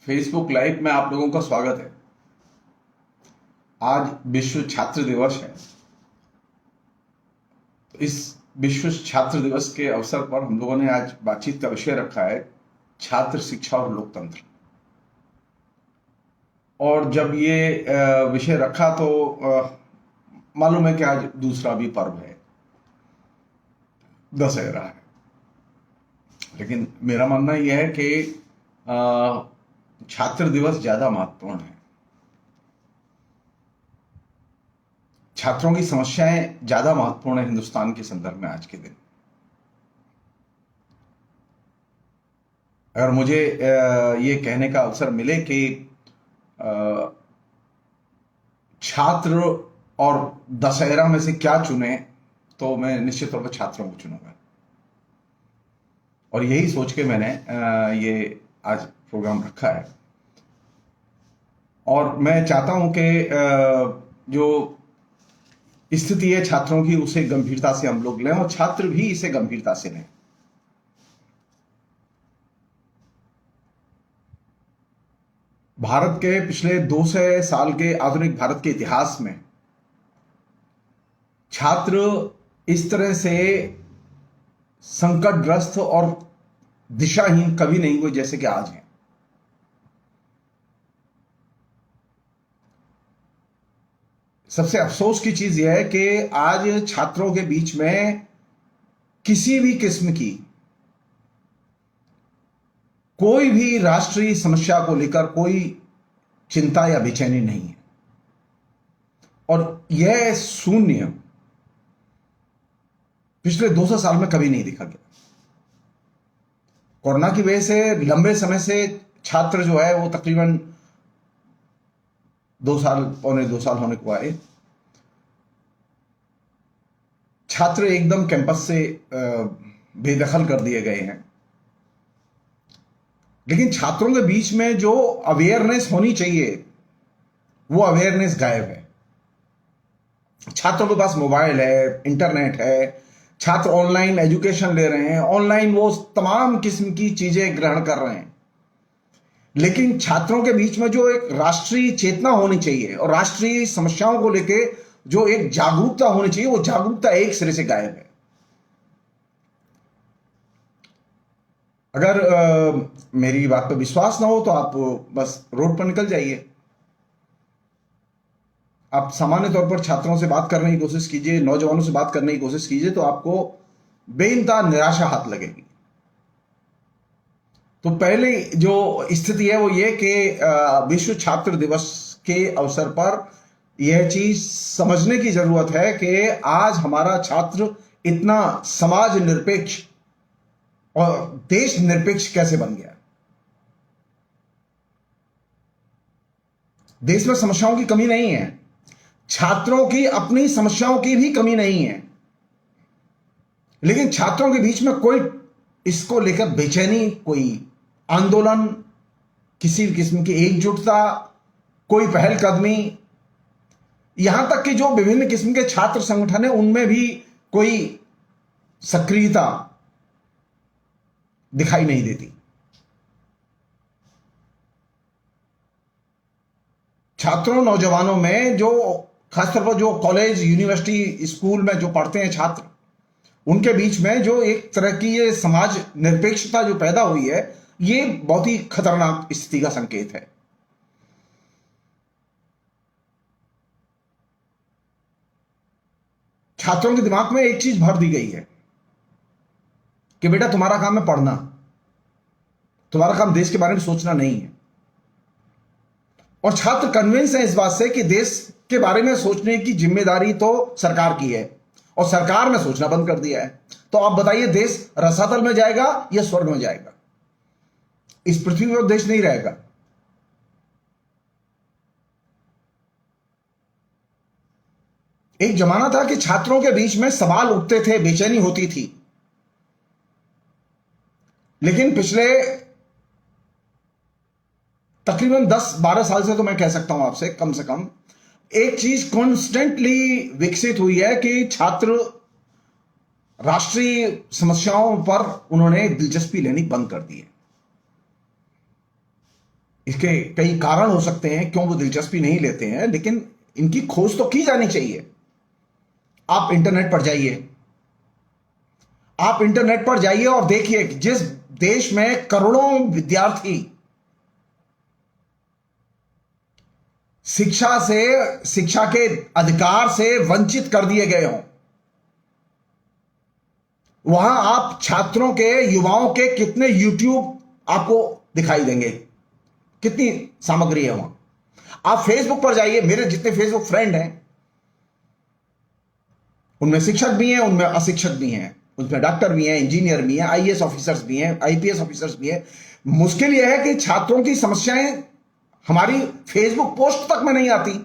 Facebook live में आप लोगों का स्वागत है। आज विश्व छात्र दिवस है। तो इस विश्व छात्र दिवस के अवसर पर हम लोगों ने आज बातचीत का विषय रखा है छात्र शिक्षा और लोकतंत्र। और जब ये विषय रखा तो मालूम है कि आज दूसरा भी पर्व है, दशहरा है। लेकिन मेरा मानना यह है कि छात्र दिवस ज्यादा महत्वपूर्ण है। छात्रों की समस्याएं ज्यादा महत्वपूर्ण है हिंदुस्तान के संदर्भ में आज के दिन। अगर मुझे ये कहने का अवसर मिले कि छात्र और दशहरा में से क्या चुने, तो मैं निश्चित तौर पर छात्रों को चुनूंगा। और यही सोच के मैंने ये आज प्रोग्राम रखा है। और मैं चाहता हूं कि जो स्थिति है छात्रों की, उसे गंभीरता से हम लोग लें और छात्र भी इसे गंभीरता से लें। भारत के पिछले 200 साल के आधुनिक भारत के इतिहास में छात्र इस तरह से संकटग्रस्त और दिशाहीन कभी नहीं हुए जैसे कि आज है। सबसे अफसोस की चीज यह है कि आज छात्रों के बीच में किसी भी किस्म की कोई भी राष्ट्रीय समस्या को लेकर कोई चिंता या बेचैनी नहीं है। और यह शून्य पिछले 200 साल में कभी नहीं देखा गया। कोरोना की वजह से लंबे समय से छात्र जो है वो तकरीबन 2 साल होने को आए। छात्र एकदम कैंपस से बेदखल कर दिए गए हैं। लेकिन छात्रों के बीच में जो अवेयरनेस होनी चाहिए वो अवेयरनेस गायब है। छात्रों के पास मोबाइल है, इंटरनेट है, छात्र ऑनलाइन एजुकेशन ले रहे हैं, ऑनलाइन वो तमाम किस्म की चीजें ग्रहण कर रहे हैं। लेकिन छात्रों के बीच में जो एक राष्ट्रीय चेतना होनी चाहिए और राष्ट्रीय समस्याओं को लेके जो एक जागरूकता होनी चाहिए, वो जागरूकता एक सिरे से गायब है। अगर मेरी बात पर विश्वास ना हो तो आप बस रोड पर निकल जाइए। आप सामान्य तौर पर छात्रों से बात करने की कोशिश कीजिए, नौजवानों से बात करने की कोशिश कीजिए, तो आपको बेइंतहा निराशा हाथ लगेगी। तो पहले जो स्थिति है वो ये कि विश्व छात्र दिवस के अवसर पर यह चीज समझने की जरूरत है कि आज हमारा छात्र इतना समाज निरपेक्ष और देश निरपेक्ष कैसे बन गया। देश में समस्याओं की कमी नहीं है, छात्रों की अपनी समस्याओं की भी कमी नहीं है। लेकिन छात्रों के बीच में कोई इसको लेकर बेचैनी, कोई आंदोलन, किसी भी किस्म की एकजुटता, कोई पहलकदमी, यहां तक कि जो विभिन्न किस्म के छात्र संगठन है उनमें भी कोई सक्रियता दिखाई नहीं देती। छात्रों, नौजवानों में जो खासतौर पर जो कॉलेज, यूनिवर्सिटी, स्कूल में जो पढ़ते हैं छात्र, उनके बीच में जो एक तरह की ये समाज निरपेक्षता जो पैदा हुई है, ये बहुत ही खतरनाक स्थिति का संकेत है। छात्रों के दिमाग में एक चीज भर दी गई है कि बेटा तुम्हारा काम है पढ़ना, तुम्हारा काम देश के बारे में सोचना नहीं है। और छात्र कन्विंस है इस बात से कि देश के बारे में सोचने की जिम्मेदारी तो सरकार की है और सरकार ने सोचना बंद कर दिया है। तो आप बताइए, देश रसातल में जाएगा या स्वर्ग में जाएगा? इस पृथ्वी पर देश नहीं रहेगा। एक जमाना था कि छात्रों के बीच में सवाल उठते थे, बेचैनी होती थी। लेकिन पिछले तकरीबन 10-12 साल से तो मैं कह सकता हूं आपसे, कम से कम एक चीज कॉन्स्टेंटली विकसित हुई है कि छात्र राष्ट्रीय समस्याओं पर उन्होंने दिलचस्पी लेनी बंद कर दी है। इसके कई कारण हो सकते हैं क्यों वो दिलचस्पी नहीं लेते हैं, लेकिन इनकी खोज तो की जानी चाहिए। आप इंटरनेट पर जाइए, आप इंटरनेट पर जाइए और देखिए कि जिस देश में करोड़ों विद्यार्थी शिक्षा के अधिकार से वंचित कर दिए गए हों, वहां आप छात्रों के, युवाओं के कितने यूट्यूब आपको दिखाई देंगे, कितनी सामग्री है वहां। आप फेसबुक पर जाइए, मेरे जितने फेसबुक फ्रेंड हैं उनमें शिक्षक भी हैं, उनमें अशिक्षक भी हैं, उसमें डॉक्टर भी हैं, इंजीनियर भी हैं, आईएएस ऑफिसर्स भी हैं, आईपीएस ऑफिसर्स भी हैं। मुश्किल यह है कि छात्रों की समस्याएं हमारी फेसबुक पोस्ट तक में नहीं आती,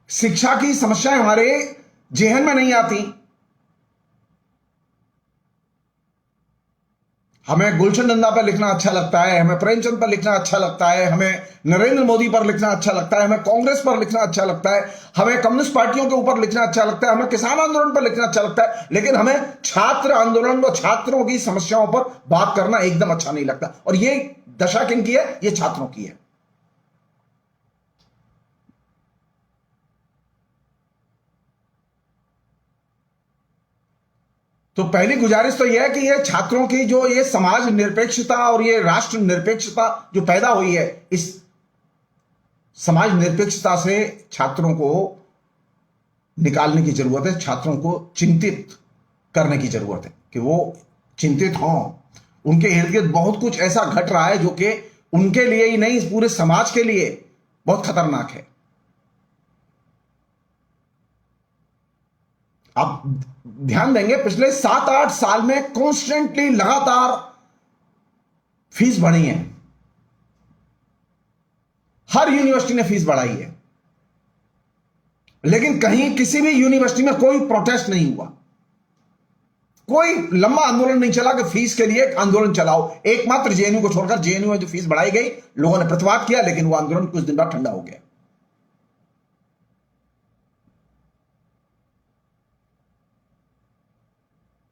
शिक्षा की समस्याएं हमारे जेहन में नहीं आती। हमें गुलशन नंदा पर लिखना अच्छा लगता है, हमें प्रेमचंद पर लिखना अच्छा लगता है, हमें नरेंद्र मोदी पर लिखना अच्छा लगता है, हमें कांग्रेस पर लिखना अच्छा लगता है, हमें कम्युनिस्ट पार्टियों के ऊपर लिखना अच्छा लगता है, हमें किसान आंदोलन पर लिखना अच्छा लगता है, लेकिन हमें छात्र आंदोलन और छात्रों की समस्याओं पर बात करना एकदम अच्छा नहीं लगता। और ये दशा किनकी है? ये छात्रों की है। तो पहली गुजारिश तो यह है कि ये छात्रों की जो ये समाज निरपेक्षता और ये राष्ट्र निरपेक्षता जो पैदा हुई है, इस समाज निरपेक्षता से छात्रों को निकालने की जरूरत है। छात्रों को चिंतित करने की जरूरत है कि वो चिंतित हों। उनके इर्द गिर्द बहुत कुछ ऐसा घट रहा है जो कि उनके लिए ही नहीं, इस पूरे समाज के लिए बहुत खतरनाक है। आप ध्यान देंगे पिछले 7-8 साल में कॉन्स्टेंटली लगातार फीस बढ़ी है, हर यूनिवर्सिटी ने फीस बढ़ाई है, लेकिन कहीं किसी भी यूनिवर्सिटी में कोई प्रोटेस्ट नहीं हुआ, कोई लंबा आंदोलन नहीं चला कि फीस के लिए एक आंदोलन चलाओ। एकमात्र जेएनयू को छोड़कर, जेएनयू में जो फीस बढ़ाई गई लोगों ने प्रतिवाद किया, लेकिन वो आंदोलन कुछ दिन बाद ठंडा हो गया।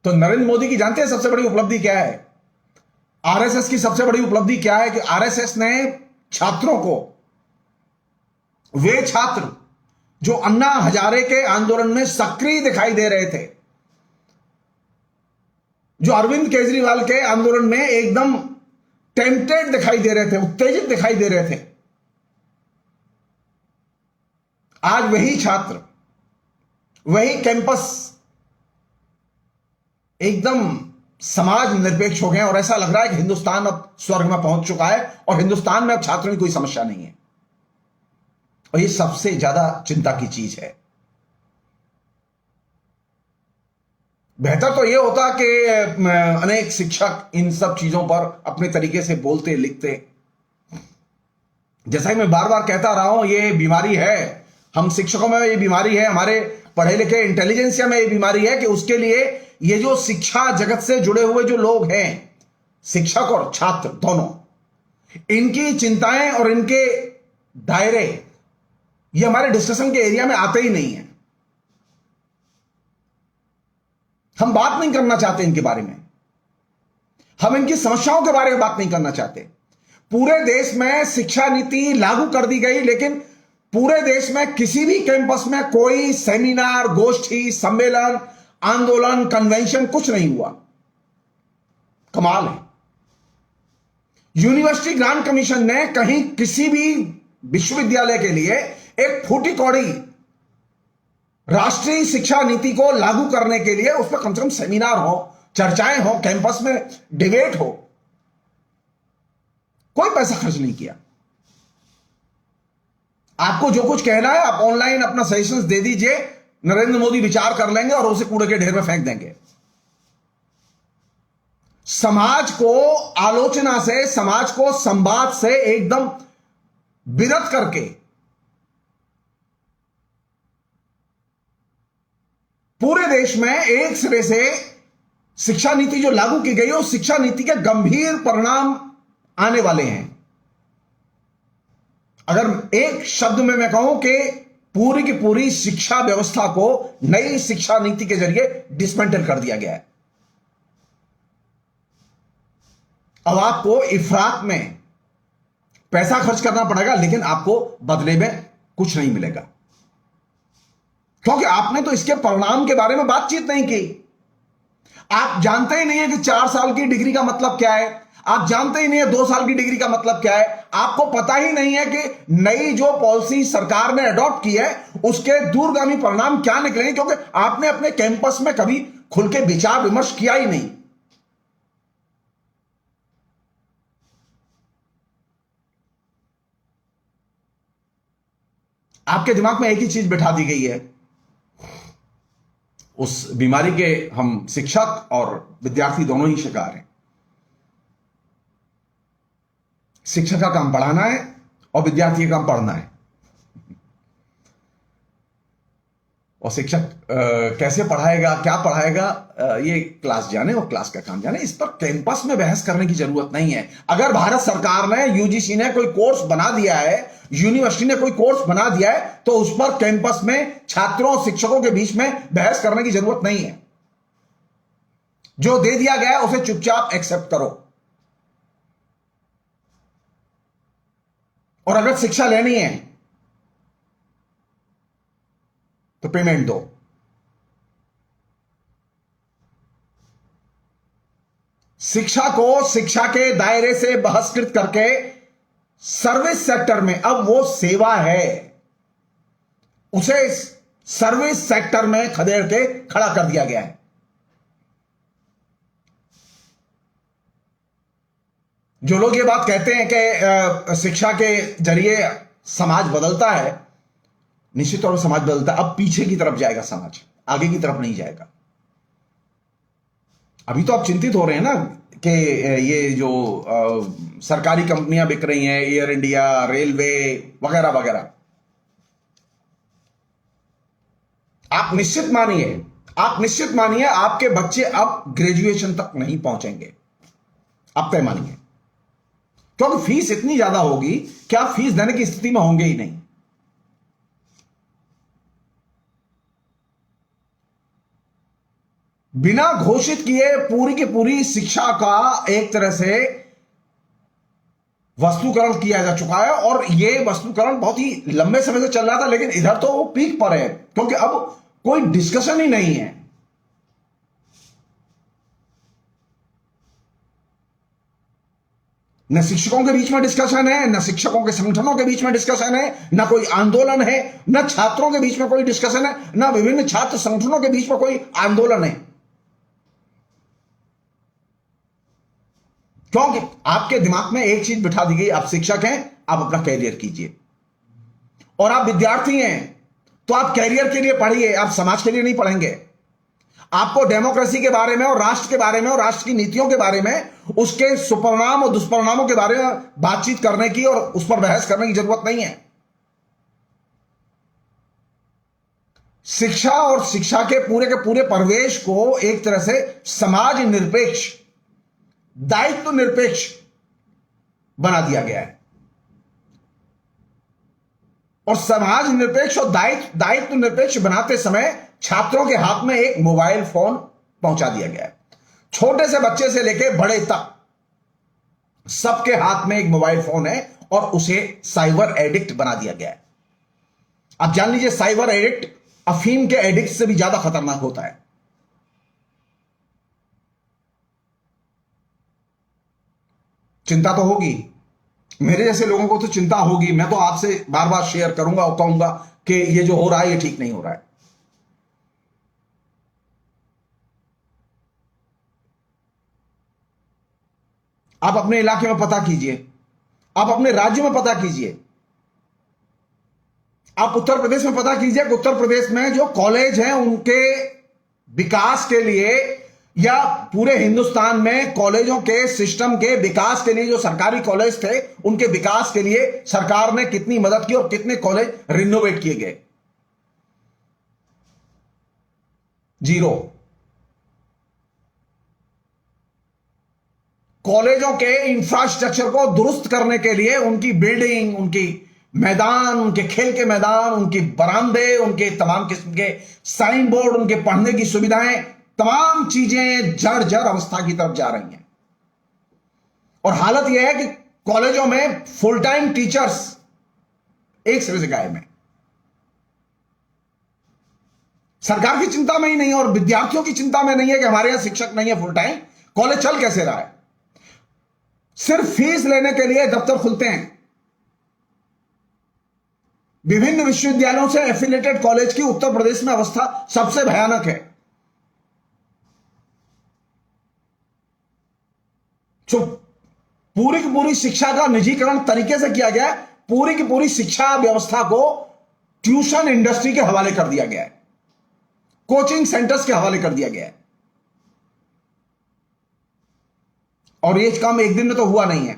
तो नरेंद्र मोदी की जानते हैं सबसे बड़ी उपलब्धि क्या है? आरएसएस की सबसे बड़ी उपलब्धि क्या है कि आरएसएस ने छात्रों को, वे छात्र जो अन्ना हजारे के आंदोलन में सक्रिय दिखाई दे रहे थे, जो अरविंद केजरीवाल के आंदोलन में एकदम टेम्पटेड दिखाई दे रहे थे, उत्तेजित दिखाई दे रहे थे, आज वही छात्र, वही कैंपस एकदम समाज निरपेक्ष हो गए और ऐसा लग रहा है कि हिंदुस्तान अब स्वर्ग में पहुंच चुका है और हिंदुस्तान में अब छात्रों की कोई समस्या नहीं है। और ये सबसे ज्यादा चिंता की चीज है। बेहतर तो यह होता कि अनेक शिक्षक इन सब चीजों पर अपने तरीके से बोलते लिखते। जैसा कि मैं बार बार कहता रहा हूं, ये बीमारी है, हम शिक्षकों में ये बीमारी है, हमारे पढ़े लिखे इंटेलिजेंसिया में ये बीमारी है कि उसके लिए ये जो शिक्षा जगत से जुड़े हुए जो लोग हैं, शिक्षक और छात्र दोनों, इनकी चिंताएं और इनके दायरे ये हमारे डिस्कशन के एरिया में आते ही नहीं है। हम बात नहीं करना चाहते इनके बारे में, हम इनकी समस्याओं के बारे में बात नहीं करना चाहते। पूरे देश में शिक्षा नीति लागू कर दी गई, लेकिन पूरे देश में किसी भी कैंपस में कोई सेमिनार, गोष्ठी, सम्मेलन, आंदोलन, कन्वेंशन कुछ नहीं हुआ। कमाल है। यूनिवर्सिटी ग्रांट कमीशन ने कहीं किसी भी विश्वविद्यालय के लिए एक फूटी कौड़ी राष्ट्रीय शिक्षा नीति को लागू करने के लिए उस पर कम से कम सेमिनार हो, चर्चाएं हो, कैंपस में डिबेट हो, कोई पैसा खर्च नहीं किया। आपको जो कुछ कहना है आप ऑनलाइन अपना सजेशंस दे दीजिए, नरेंद्र मोदी विचार कर लेंगे और उसे कूड़े के ढेर में फेंक देंगे। समाज को आलोचना से, समाज को संवाद से एकदम विरत करके पूरे देश में एक सिरे से शिक्षा नीति जो लागू की गई है, उस शिक्षा नीति के गंभीर परिणाम आने वाले हैं। अगर एक शब्द में मैं कहूं कि पूरी की पूरी शिक्षा व्यवस्था को नई शिक्षा नीति के जरिए डिसमेंटल कर दिया गया है। अब आपको इफरात में पैसा खर्च करना पड़ेगा, लेकिन आपको बदले में कुछ नहीं मिलेगा, क्योंकि आपने तो इसके परिणाम के बारे में बातचीत नहीं की। आप जानते ही नहीं है कि 4 साल की डिग्री का मतलब क्या है, आप जानते ही नहीं है 2 साल की डिग्री का मतलब क्या है, आपको पता ही नहीं है कि नई जो पॉलिसी सरकार ने अडॉप्ट की है उसके दूरगामी परिणाम क्या निकलेंगे, क्योंकि आपने अपने कैंपस में कभी खुल के विचार विमर्श किया ही नहीं। आपके दिमाग में एक ही चीज बिठा दी गई है, उस बीमारी के हम शिक्षक और विद्यार्थी दोनों ही शिकार हैं। शिक्षक का काम पढ़ाना है और विद्यार्थी का काम पढ़ना है, और शिक्षक कैसे पढ़ाएगा, क्या पढ़ाएगा, ये क्लास जाने और क्लास का काम जाने। इस पर कैंपस में बहस करने की जरूरत नहीं है। अगर भारत सरकार ने, यूजीसी ने कोई कोर्स बना दिया है, यूनिवर्सिटी ने कोई कोर्स बना दिया है, तो उस पर कैंपस में छात्रों और शिक्षकों के बीच में बहस करने की जरूरत नहीं है। जो दे दिया गया है उसे चुपचाप एक्सेप्ट करो, और अगर शिक्षा लेनी है तो पेमेंट दो। शिक्षा को शिक्षा के दायरे से बहिष्कृत करके सर्विस सेक्टर में, अब वो सेवा है, उसे सर्विस सेक्टर में खदेड़ के खड़ा कर दिया गया है। जो लोग ये बात कहते हैं कि शिक्षा के जरिए समाज बदलता है, निश्चित तौर पर समाज बदलता है। अब पीछे की तरफ जाएगा समाज, आगे की तरफ नहीं जाएगा। अभी तो आप चिंतित हो रहे हैं ना कि ये जो सरकारी कंपनियां बिक रही हैं, एयर इंडिया, रेलवे वगैरह वगैरह। आप निश्चित मानिए आपके बच्चे अब ग्रेजुएशन तक नहीं पहुंचेंगे, आप तय मानिए, क्योंकि फीस इतनी ज्यादा होगी कि आप फीस देने की स्थिति में होंगे ही नहीं। बिना घोषित किए पूरी की पूरी शिक्षा का एक तरह से वस्तुकरण किया जा चुका है, और यह वस्तुकरण बहुत ही लंबे समय से चल रहा था, लेकिन इधर तो वो पीक पर है, क्योंकि अब कोई डिस्कशन ही नहीं है। न शिक्षकों के बीच में डिस्कशन है, न शिक्षकों के संगठनों के बीच में डिस्कशन है, न कोई आंदोलन है, न छात्रों के बीच में कोई डिस्कशन है, न विभिन्न छात्र संगठनों के बीच में कोई आंदोलन है। क्योंकि आपके दिमाग में एक चीज बिठा दी गई, आप शिक्षक हैं, आप अपना कैरियर कीजिए, और आप विद्यार्थी हैं तो आप कैरियर के लिए पढ़िए, आप समाज के लिए नहीं पढ़ेंगे। आपको डेमोक्रेसी के बारे में और राष्ट्र के बारे में और राष्ट्र की नीतियों के बारे में, उसके सुपरिणाम और दुष्परिणामों के बारे में बातचीत करने की और उस पर बहस करने की जरूरत नहीं है। शिक्षा और शिक्षा के पूरे परिवेश को एक तरह से समाज निरपेक्ष, दायित्व निरपेक्ष बना दिया गया है, और समाज निरपेक्ष और दायित्व निरपेक्ष बनाते समय छात्रों के हाथ में एक मोबाइल फोन पहुंचा दिया गया है। छोटे से बच्चे से लेकर बड़े तक सबके हाथ में एक मोबाइल फोन है, और उसे साइबर एडिक्ट बना दिया गया है। आप जान लीजिए, साइबर एडिक्ट अफीम के एडिक्ट से भी ज्यादा खतरनाक होता है। चिंता तो होगी, मेरे जैसे लोगों को तो चिंता होगी। मैं तो आपसे बार बार शेयर करूंगा और कहूंगा कि ये जो हो रहा है ये ठीक नहीं हो रहा है। आप अपने इलाके में पता कीजिए, आप अपने राज्य में पता कीजिए, आप उत्तर प्रदेश में पता कीजिए कि उत्तर प्रदेश में जो कॉलेज हैं उनके विकास के लिए, या पूरे हिंदुस्तान में कॉलेजों के सिस्टम के विकास के लिए जो सरकारी कॉलेज थे उनके विकास के लिए सरकार ने कितनी मदद की और कितने कॉलेज रिनोवेट किए गए। 0। कॉलेजों के इंफ्रास्ट्रक्चर को दुरुस्त करने के लिए उनकी बिल्डिंग, उनकी मैदान, उनके खेल के मैदान, उनके बरामदे, उनके तमाम किस्म के साइन बोर्ड, उनके पढ़ने की सुविधाएं, तमाम चीजें जर्जर अवस्था की तरफ जा रही हैं। और हालत यह है कि कॉलेजों में फुल टाइम टीचर्स एक सिरे से गायब हैं। सरकार की चिंता में ही नहीं है और विद्यार्थियों की चिंता में नहीं है कि हमारे यहां शिक्षक नहीं है फुल टाइम, कॉलेज चल कैसे रहा है। सिर्फ फीस लेने के लिए दफ्तर खुलते हैं। विभिन्न विश्वविद्यालयों से एफिलिएटेड कॉलेज की उत्तर प्रदेश में अवस्था सबसे भयानक है। जो पूरी की पूरी शिक्षा का निजीकरण तरीके से किया गया है, पूरी की पूरी शिक्षा व्यवस्था को ट्यूशन इंडस्ट्री के हवाले कर दिया गया है, कोचिंग सेंटर्स के हवाले कर दिया गया है। और ये काम एक दिन में तो हुआ नहीं है।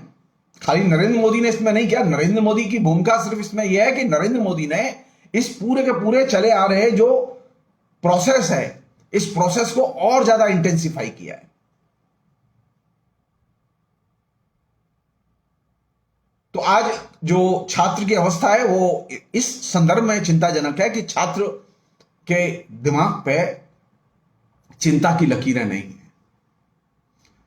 खाली नरेंद्र मोदी ने इसमें नहीं किया। नरेंद्र मोदी की भूमिका सिर्फ इसमें यह है कि नरेंद्र मोदी ने इस पूरे के पूरे चले आ रहे जो प्रोसेस है, इस प्रोसेस को और ज्यादा इंटेंसिफाई किया है। तो आज जो छात्र की अवस्था है वो इस संदर्भ में चिंताजनक है कि छात्र के दिमाग पे चिंता की लकीरें नहीं है।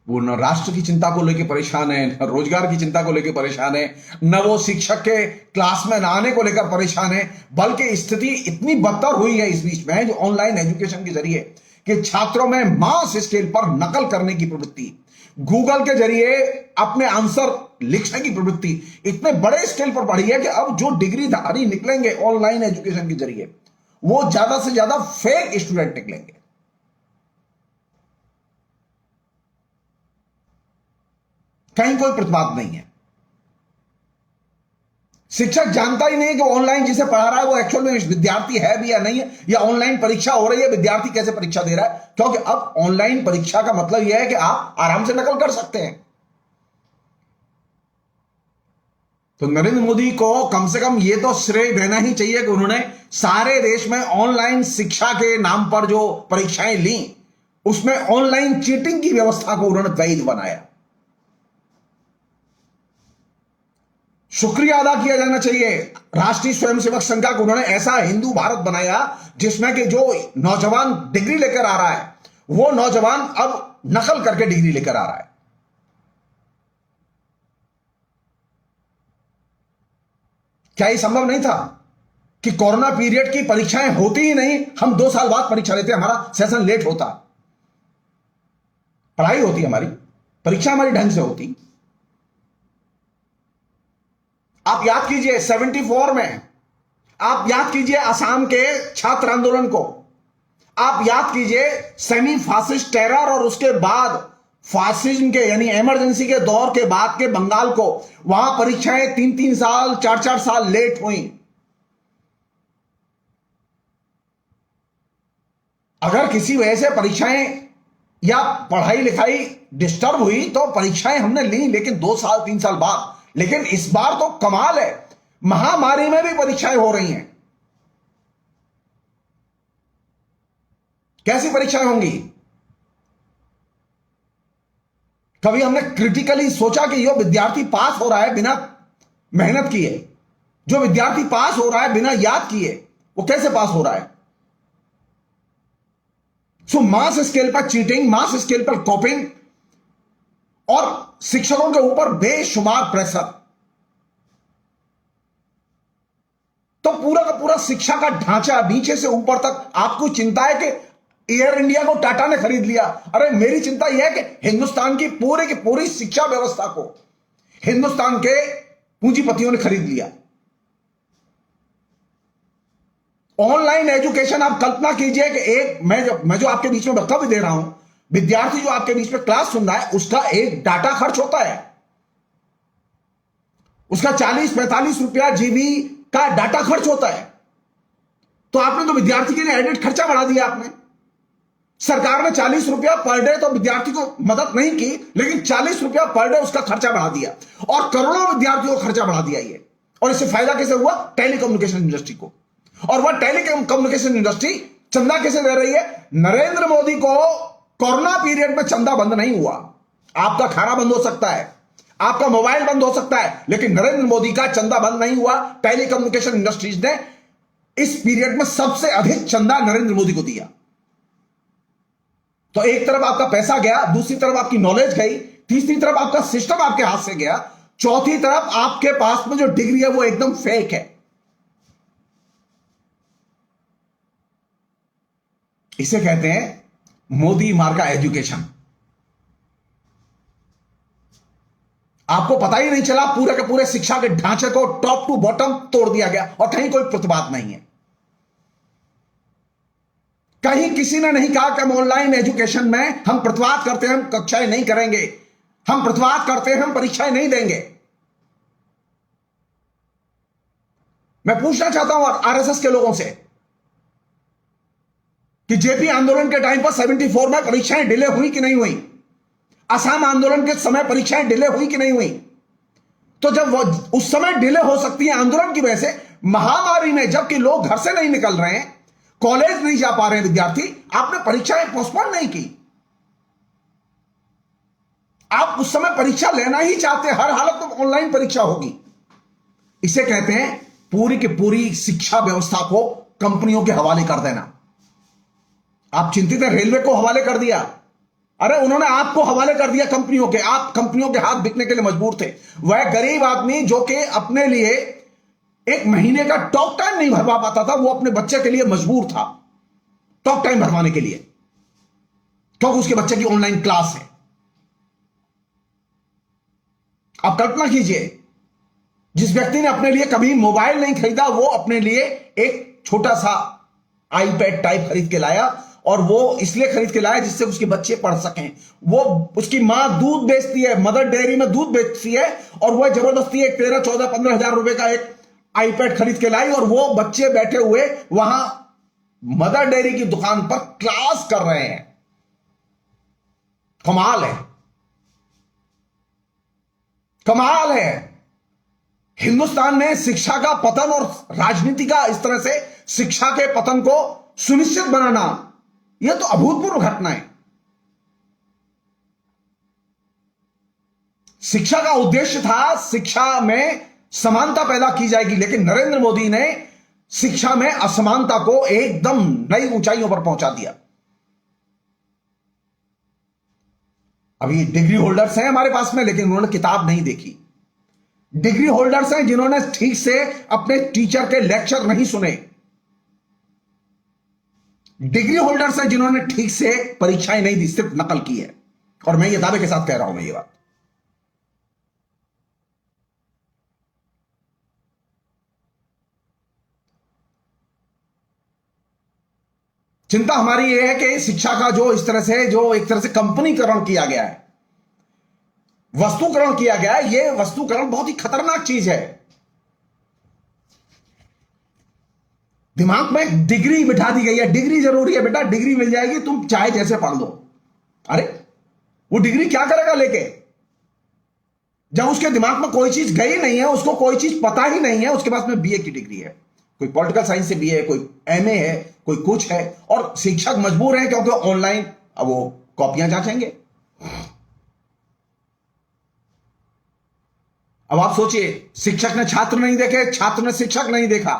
वो न राष्ट्र की चिंता को लेकर परेशान है, न रोजगार की चिंता को लेकर परेशान है, न वो शिक्षक के क्लास में न आने को लेकर परेशान है, बल्कि स्थिति इतनी बदतर हुई है इस बीच में जो ऑनलाइन एजुकेशन के जरिए कि छात्रों में मास स्केल पर नकल करने की प्रवृत्ति, गूगल के जरिए अपने आंसर लिखने की प्रवृत्ति इतने बड़े स्केल पर बढ़ी है कि अब जो डिग्रीधारी निकलेंगे ऑनलाइन एजुकेशन के जरिए वो ज्यादा से ज्यादा फेक स्टूडेंट निकलेंगे। कहीं कोई प्रतिवाद नहीं है। शिक्षक जानता ही नहीं कि ऑनलाइन जिसे पढ़ा रहा है वो एक्चुअल में विद्यार्थी है भी या नहीं है, या ऑनलाइन परीक्षा हो रही है विद्यार्थी कैसे परीक्षा दे रहा है। क्योंकि अब ऑनलाइन परीक्षा का मतलब यह है कि आप आराम से नकल कर सकते हैं। तो नरेंद्र मोदी को कम से कम ये तो श्रेय देना ही चाहिए कि उन्होंने सारे देश में ऑनलाइन शिक्षा के नाम पर जो परीक्षाएं ली उसमें ऑनलाइन चीटिंग की व्यवस्था को उन्होंने वैध बनाया। शुक्रिया अदा किया जाना चाहिए राष्ट्रीय स्वयंसेवक संघ का, उन्होंने ऐसा हिंदू भारत बनाया जिसमें कि जो नौजवान डिग्री लेकर आ रहा है वो नौजवान अब नकल करके डिग्री लेकर आ रहा है। क्या ये संभव नहीं था कि कोरोना पीरियड की परीक्षाएं होती ही नहीं, हम 2 साल बाद परीक्षा लेते, हमारा सेशन लेट होता, पढ़ाई होती हमारी, परीक्षा हमारी ढंग से होती। आप याद कीजिए 74 में, आप याद कीजिए असम के छात्र आंदोलन को, आप याद कीजिए सेमी फासिस्ट टेरर और उसके बाद फासिज्म के यानी इमरजेंसी के दौर के बाद के बंगाल को, वहां परीक्षाएं 3-3 साल 4-4 साल लेट हुई। अगर किसी वजह से परीक्षाएं या पढ़ाई लिखाई डिस्टर्ब हुई तो परीक्षाएं हमने ली, लेकिन 2 साल 3 साल बाद। लेकिन इस बार तो कमाल है, महामारी में भी परीक्षाएं हो रही हैं। कैसी परीक्षाएं होंगी? कभी हमने क्रिटिकली सोचा कि यो विद्यार्थी पास हो रहा है बिना मेहनत किए, जो विद्यार्थी पास हो रहा है बिना याद किए, वो कैसे पास हो रहा है? सो मास स्केल पर चीटिंग, मास स्केल पर कॉपिंग और शिक्षकों के ऊपर बेशुमार प्रेशर। तो पूरा का पूरा शिक्षा का ढांचा नीचे से ऊपर तक, आपको चिंता है कि एयर इंडिया को टाटा ने खरीद लिया। अरे मेरी चिंता यह है कि हिंदुस्तान की पूरी शिक्षा व्यवस्था को हिंदुस्तान के पूंजीपतियों ने खरीद लिया। ऑनलाइन एजुकेशन, आप कल्पना कीजिए कि एक मैं जो आपके बीच में वक्तव्य दे रहा हूं, विद्यार्थी जो आपके बीच में क्लास सुन रहा है उसका एक डाटा खर्च होता है, उसका 40-45 रुपया जीबी का डाटा खर्च होता है। तो आपने तो विद्यार्थी के लिए एडेड खर्चा बढ़ा दिया। आपने सरकार ने 40 रुपया पर डे तो विद्यार्थी को मदद नहीं की, लेकिन 40 रुपया पर डे उसका खर्चा बढ़ा दिया और करोड़ों विद्यार्थियों को खर्चा बढ़ा दिया ये। और इससे फायदा कैसे हुआ? टेलीकम्युनिकेशन इंडस्ट्री को। और वह टेलीकम्युनिकेशन इंडस्ट्री चंदा कैसे दे रही है? नरेंद्र मोदी को कोरोना पीरियड में चंदा बंद नहीं हुआ। आपका खाना बंद हो सकता है, आपका मोबाइल बंद हो सकता है, लेकिन नरेंद्र मोदी का चंदा बंद नहीं हुआ। टेलीकम्युनिकेशन इंडस्ट्रीज ने इस पीरियड में सबसे अधिक चंदा नरेंद्र मोदी को दिया। तो एक तरफ आपका पैसा गया, दूसरी तरफ आपकी नॉलेज गई, तीसरी तरफ आपका सिस्टम आपके हाथ से गया, चौथी तरफ आपके पास में जो डिग्री है वो एकदम फेक है। इसे कहते हैं मोदी मार्का एजुकेशन। आपको पता ही नहीं चला, पूरे के पूरे शिक्षा के ढांचे को टॉप टू बॉटम तोड़ दिया गया और कहीं कोई प्रतिवाद नहीं है। कहीं किसी ने नहीं कहा कि हम ऑनलाइन एजुकेशन में हम प्रतिवाद करते हैं, हम कक्षाएं नहीं करेंगे, हम प्रतिवाद करते हैं, हम परीक्षाएं नहीं देंगे। मैं पूछना चाहता हूं आरएसएस के लोगों से कि जेपी आंदोलन के टाइम पर 74 में परीक्षाएं डिले हुई कि नहीं हुई? असम आंदोलन के समय परीक्षाएं डिले हुई कि नहीं हुई? तो जब उस समय डिले हो सकती है आंदोलन की वजह से, महामारी में जबकि लोग घर से नहीं निकल रहे हैं, कॉलेज नहीं जा पा रहे हैं विद्यार्थी, आपने परीक्षाएं पोस्टपोन नहीं की। आप उस समय परीक्षा लेना ही चाहते, हर हालत में ऑनलाइन परीक्षा होगी। इसे कहते हैं पूरी की पूरी शिक्षा व्यवस्था को कंपनियों के हवाले कर देना। आप चिंतित हैं, रेलवे को हवाले कर दिया। अरे उन्होंने आपको हवाले कर दिया कंपनियों के, आप कंपनियों के हाथ बिकने के लिए मजबूर थे। वह गरीब आदमी जो कि अपने लिए एक महीने का टॉक टाइम नहीं भरवा पाता था, वो अपने बच्चे के लिए मजबूर था टॉक टाइम भरवाने के लिए, क्योंकि उसके बच्चे की ऑनलाइन क्लास है। आप कल्पना कीजिए, जिस व्यक्ति ने अपने लिए कभी मोबाइल नहीं खरीदा, वो अपने लिए एक छोटा सा आईपैड टाइप खरीद के लाया, और वो इसलिए खरीद के लाया जिससे उसके बच्चे पढ़ सकें। वो उसकी मां दूध बेचती है, मदर डेयरी में दूध बेचती है, और वह जबरदस्ती एक 13, 14, 15 हजार रुपए का एक आईपैड खरीद के लाई, और वो बच्चे बैठे हुए वहां मदर डेयरी की दुकान पर क्लास कर रहे हैं। कमाल है, कमाल है। हिंदुस्तान में शिक्षा का पतन और राजनीति का इस तरह से शिक्षा के पतन को सुनिश्चित बनाना, यह तो अभूतपूर्व घटना है। शिक्षा का उद्देश्य था शिक्षा में समानता पैदा की जाएगी, लेकिन नरेंद्र मोदी ने शिक्षा में असमानता को एकदम नई ऊंचाइयों पर पहुंचा दिया। अभी डिग्री होल्डर्स हैं हमारे पास में, लेकिन उन्होंने किताब नहीं देखी। डिग्री होल्डर्स हैं जिन्होंने ठीक से अपने टीचर के लेक्चर नहीं सुने। डिग्री होल्डर्स हैं जिन्होंने ठीक से परीक्षाएं नहीं दी, सिर्फ नकल की है। और मैं ये दावे के साथ कह रहा हूं, मैं ये बात। चिंता हमारी यह है कि शिक्षा का जो इस तरह से, जो एक तरह से कंपनीकरण किया गया है, वस्तुकरण किया गया है, यह वस्तुकरण बहुत ही खतरनाक चीज है। दिमाग में एक डिग्री बिठा दी गई है, डिग्री जरूरी है बेटा, डिग्री मिल जाएगी, तुम चाहे जैसे पढ़ लो। अरे वो डिग्री क्या करेगा लेके, जब उसके दिमाग में कोई चीज गई नहीं है, उसको कोई चीज पता ही नहीं है। उसके पास में बीए की डिग्री है, कोई पॉलिटिकल साइंस से बीए है, कोई एमए है, कोई कुछ है, और शिक्षक मजबूर है क्योंकि ऑनलाइन अब वो कॉपियां जांचेंगे। अब आप सोचिए, शिक्षक ने छात्र नहीं देखे, छात्र ने शिक्षक नहीं देखा,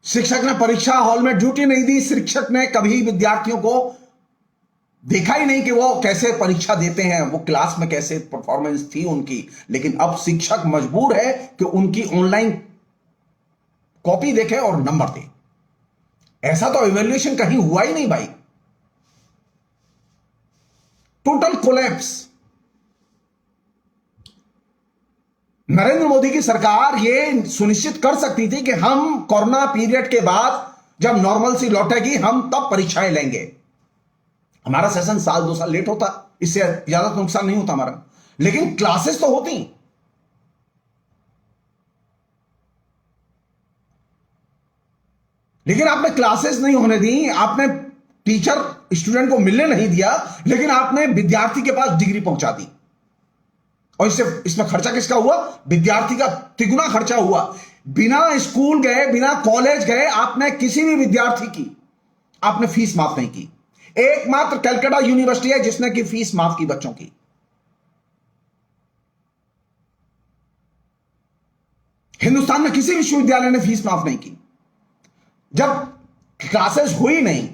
शिक्षक ने परीक्षा हॉल में ड्यूटी नहीं दी, शिक्षक ने कभी विद्यार्थियों को देखा ही नहीं कि वो कैसे परीक्षा देते हैं, वो क्लास में कैसे परफॉर्मेंस थी उनकी। लेकिन अब शिक्षक मजबूर है कि उनकी ऑनलाइन कॉपी देखे और नंबर दे। ऐसा तो इवैल्यूएशन कहीं हुआ ही नहीं भाई। Total collapse. नरेंद्र मोदी की सरकार ये सुनिश्चित कर सकती थी कि हम कोरोना पीरियड के बाद जब नॉर्मल सी लौटेगी, हम तब परीक्षाएं लेंगे। हमारा सेशन साल 2 साल लेट होता, इससे ज्यादा तो नुकसान नहीं होता हमारा, लेकिन क्लासेस तो होती। लेकिन आपने क्लासेस नहीं होने दी, आपने टीचर स्टूडेंट को मिलने नहीं दिया, लेकिन आपने विद्यार्थी के पास डिग्री पहुंचा दी। और इसमें खर्चा किसका हुआ? विद्यार्थी का तिगुना खर्चा हुआ। बिना स्कूल गए, बिना कॉलेज गए, आपने किसी भी विद्यार्थी की आपने फीस माफ नहीं की। एकमात्र कलकत्ता यूनिवर्सिटी है जिसने की फीस माफ की बच्चों की। हिंदुस्तान में किसी विश्वविद्यालय ने फीस माफ नहीं की। जब क्लासेस हुई नहीं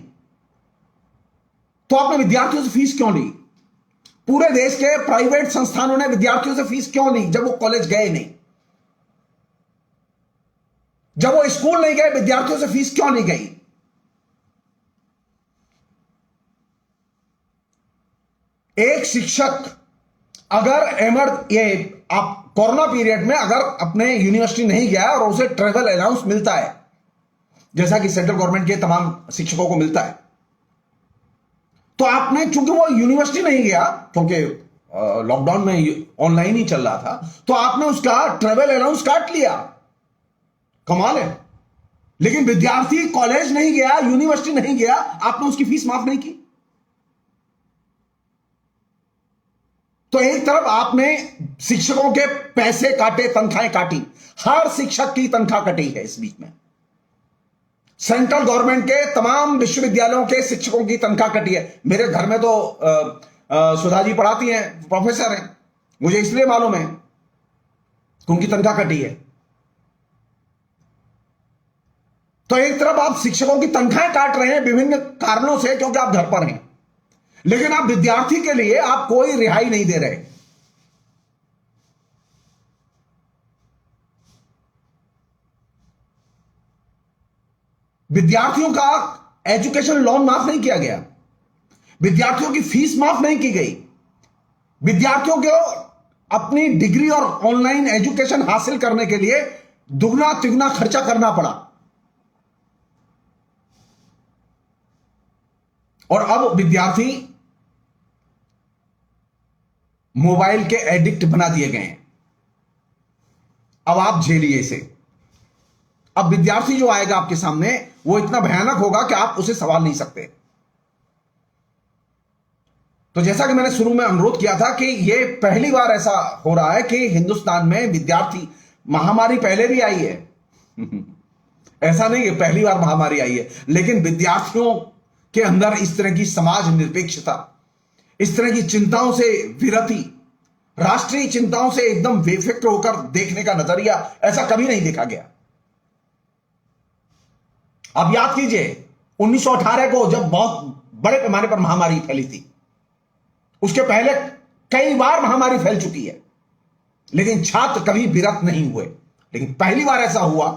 तो आपने विद्यार्थियों से फीस क्यों ली? पूरे देश के प्राइवेट संस्थानों ने विद्यार्थियों से फीस क्यों ली जब वो कॉलेज गए नहीं? जब वो स्कूल नहीं गए, विद्यार्थियों से फीस क्यों नहीं गई? एक शिक्षक अगर ये आप कोरोना पीरियड में अगर अपने यूनिवर्सिटी नहीं गया और उसे ट्रेवल अलाउंस मिलता है, जैसा कि सेंट्रल गवर्नमेंट के तमाम शिक्षकों को मिलता है, तो आपने, चूंकि वो यूनिवर्सिटी नहीं गया क्योंकि लॉकडाउन में ऑनलाइन ही चल रहा था, तो आपने उसका ट्रेवल अलाउंस काट लिया। कमाल है। लेकिन विद्यार्थी कॉलेज नहीं गया, यूनिवर्सिटी नहीं गया, आपने उसकी फीस माफ नहीं की। तो एक तरफ आपने शिक्षकों के पैसे काटे, तनख्वाहें काटी, हर शिक्षक की तनख्वाह कटी है इस बीच में। सेंट्रल गवर्नमेंट के तमाम विश्वविद्यालयों के शिक्षकों की तनख्वाह कटी है। मेरे घर में तो सुधा जी पढ़ाती हैं, प्रोफेसर हैं, मुझे इसलिए मालूम है कि उनकी तनख्वाह कटी है। तो एक तरफ आप शिक्षकों की तनख्वाहें काट रहे हैं विभिन्न कारणों से, क्योंकि आप घर पर हैं, लेकिन आप विद्यार्थी के लिए आप कोई रिहाई नहीं दे रहे। विद्यार्थियों का एजुकेशन लोन माफ नहीं किया गया, विद्यार्थियों की फीस माफ नहीं की गई, विद्यार्थियों को अपनी डिग्री और ऑनलाइन एजुकेशन हासिल करने के लिए दुगना तिगुना खर्चा करना पड़ा। और अब विद्यार्थी मोबाइल के एडिक्ट बना दिए गए हैं। अब आप झेलिए इसे। अब विद्यार्थी जो आएगा आपके सामने, वो इतना भयानक होगा कि आप उसे सवाल नहीं सकते। तो जैसा कि मैंने शुरू में अनुरोध किया था कि यह पहली बार ऐसा हो रहा है कि हिंदुस्तान में विद्यार्थी, महामारी पहले भी आई है ऐसा नहीं कि पहली बार महामारी आई है, लेकिन विद्यार्थियों के अंदर इस तरह की समाज निरपेक्षता, इस तरह की चिंताओं से विरति, राष्ट्रीय चिंताओं से एकदम बेफिक्र होकर देखने का नजरिया ऐसा कभी नहीं देखा गया। अब याद कीजिए 1918 को जब बहुत बड़े पैमाने पर महामारी फैली थी, उसके पहले कई बार महामारी फैल चुकी है, लेकिन छात्र कभी विरत नहीं हुए। लेकिन पहली बार ऐसा हुआ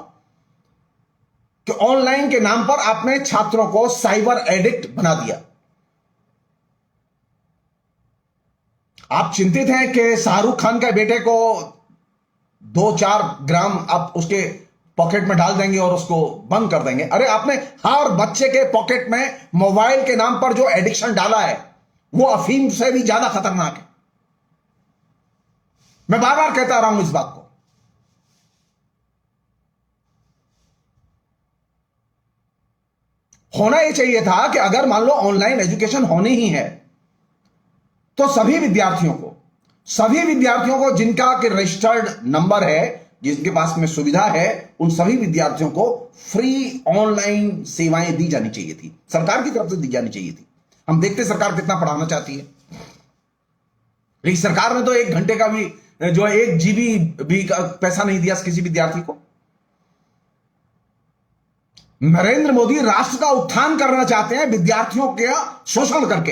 कि ऑनलाइन के नाम पर आपने छात्रों को साइबर एडिक्ट बना दिया। आप चिंतित हैं कि शाहरुख खान के बेटे को 2-4 ग्राम आप उसके पॉकेट में डाल देंगे और उसको बंद कर देंगे। अरे आपने हर बच्चे के पॉकेट में मोबाइल के नाम पर जो एडिक्शन डाला है, वो अफीम से भी ज्यादा खतरनाक है। मैं बार बार कहता रहा हूं इस बात को। होना यह चाहिए था कि अगर मान लो ऑनलाइन एजुकेशन होनी ही है, तो सभी विद्यार्थियों को जिनका कि रजिस्टर्ड नंबर है, जिनके पास में सुविधा है, उन सभी विद्यार्थियों को फ्री ऑनलाइन सेवाएं दी जानी चाहिए थी, सरकार की तरफ से दी जानी चाहिए थी। हम देखते सरकार कितना पढ़ाना चाहती है, लेकिन सरकार ने तो 1 घंटे का भी, जो 1 GB भी पैसा नहीं दिया किसी विद्यार्थी को। नरेंद्र मोदी राष्ट्र का उत्थान करना चाहते हैं विद्यार्थियों का शोषण करके,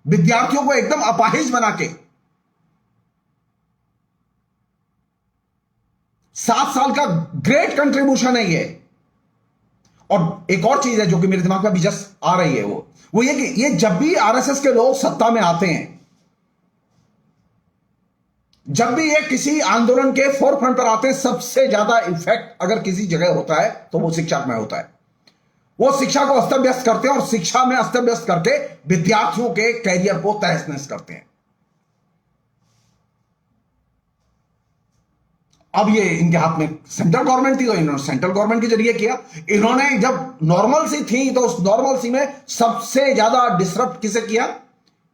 विद्यार्थियों को एकदम अपाहिज बना के। 7 साल का ग्रेट कंट्रीब्यूशन है ये। और एक और चीज है जो कि मेरे दिमाग में अभी जस्ट आ रही है, वो ये कि ये जब भी आरएसएस के लोग सत्ता में आते हैं, जब भी ये किसी आंदोलन के फोरफ्रंट पर आते हैं, सबसे ज्यादा इफेक्ट अगर किसी जगह होता है तो वो शिक्षा में होता है। वो शिक्षा को अस्त व्यस्त करते हैं और शिक्षा में अस्त व्यस्त करके विद्यार्थियों के कैरियर को तहस नहस करते हैं। अब ये इनके हाथ में सेंट्रल गवर्नमेंट थी, तो इन्होंने सेंट्रल गवर्नमेंट के जरिए किया। इन्होंने जब नॉर्मल सी थी तो उस नॉर्मल सी में सबसे ज्यादा डिसरप्ट किसे किया?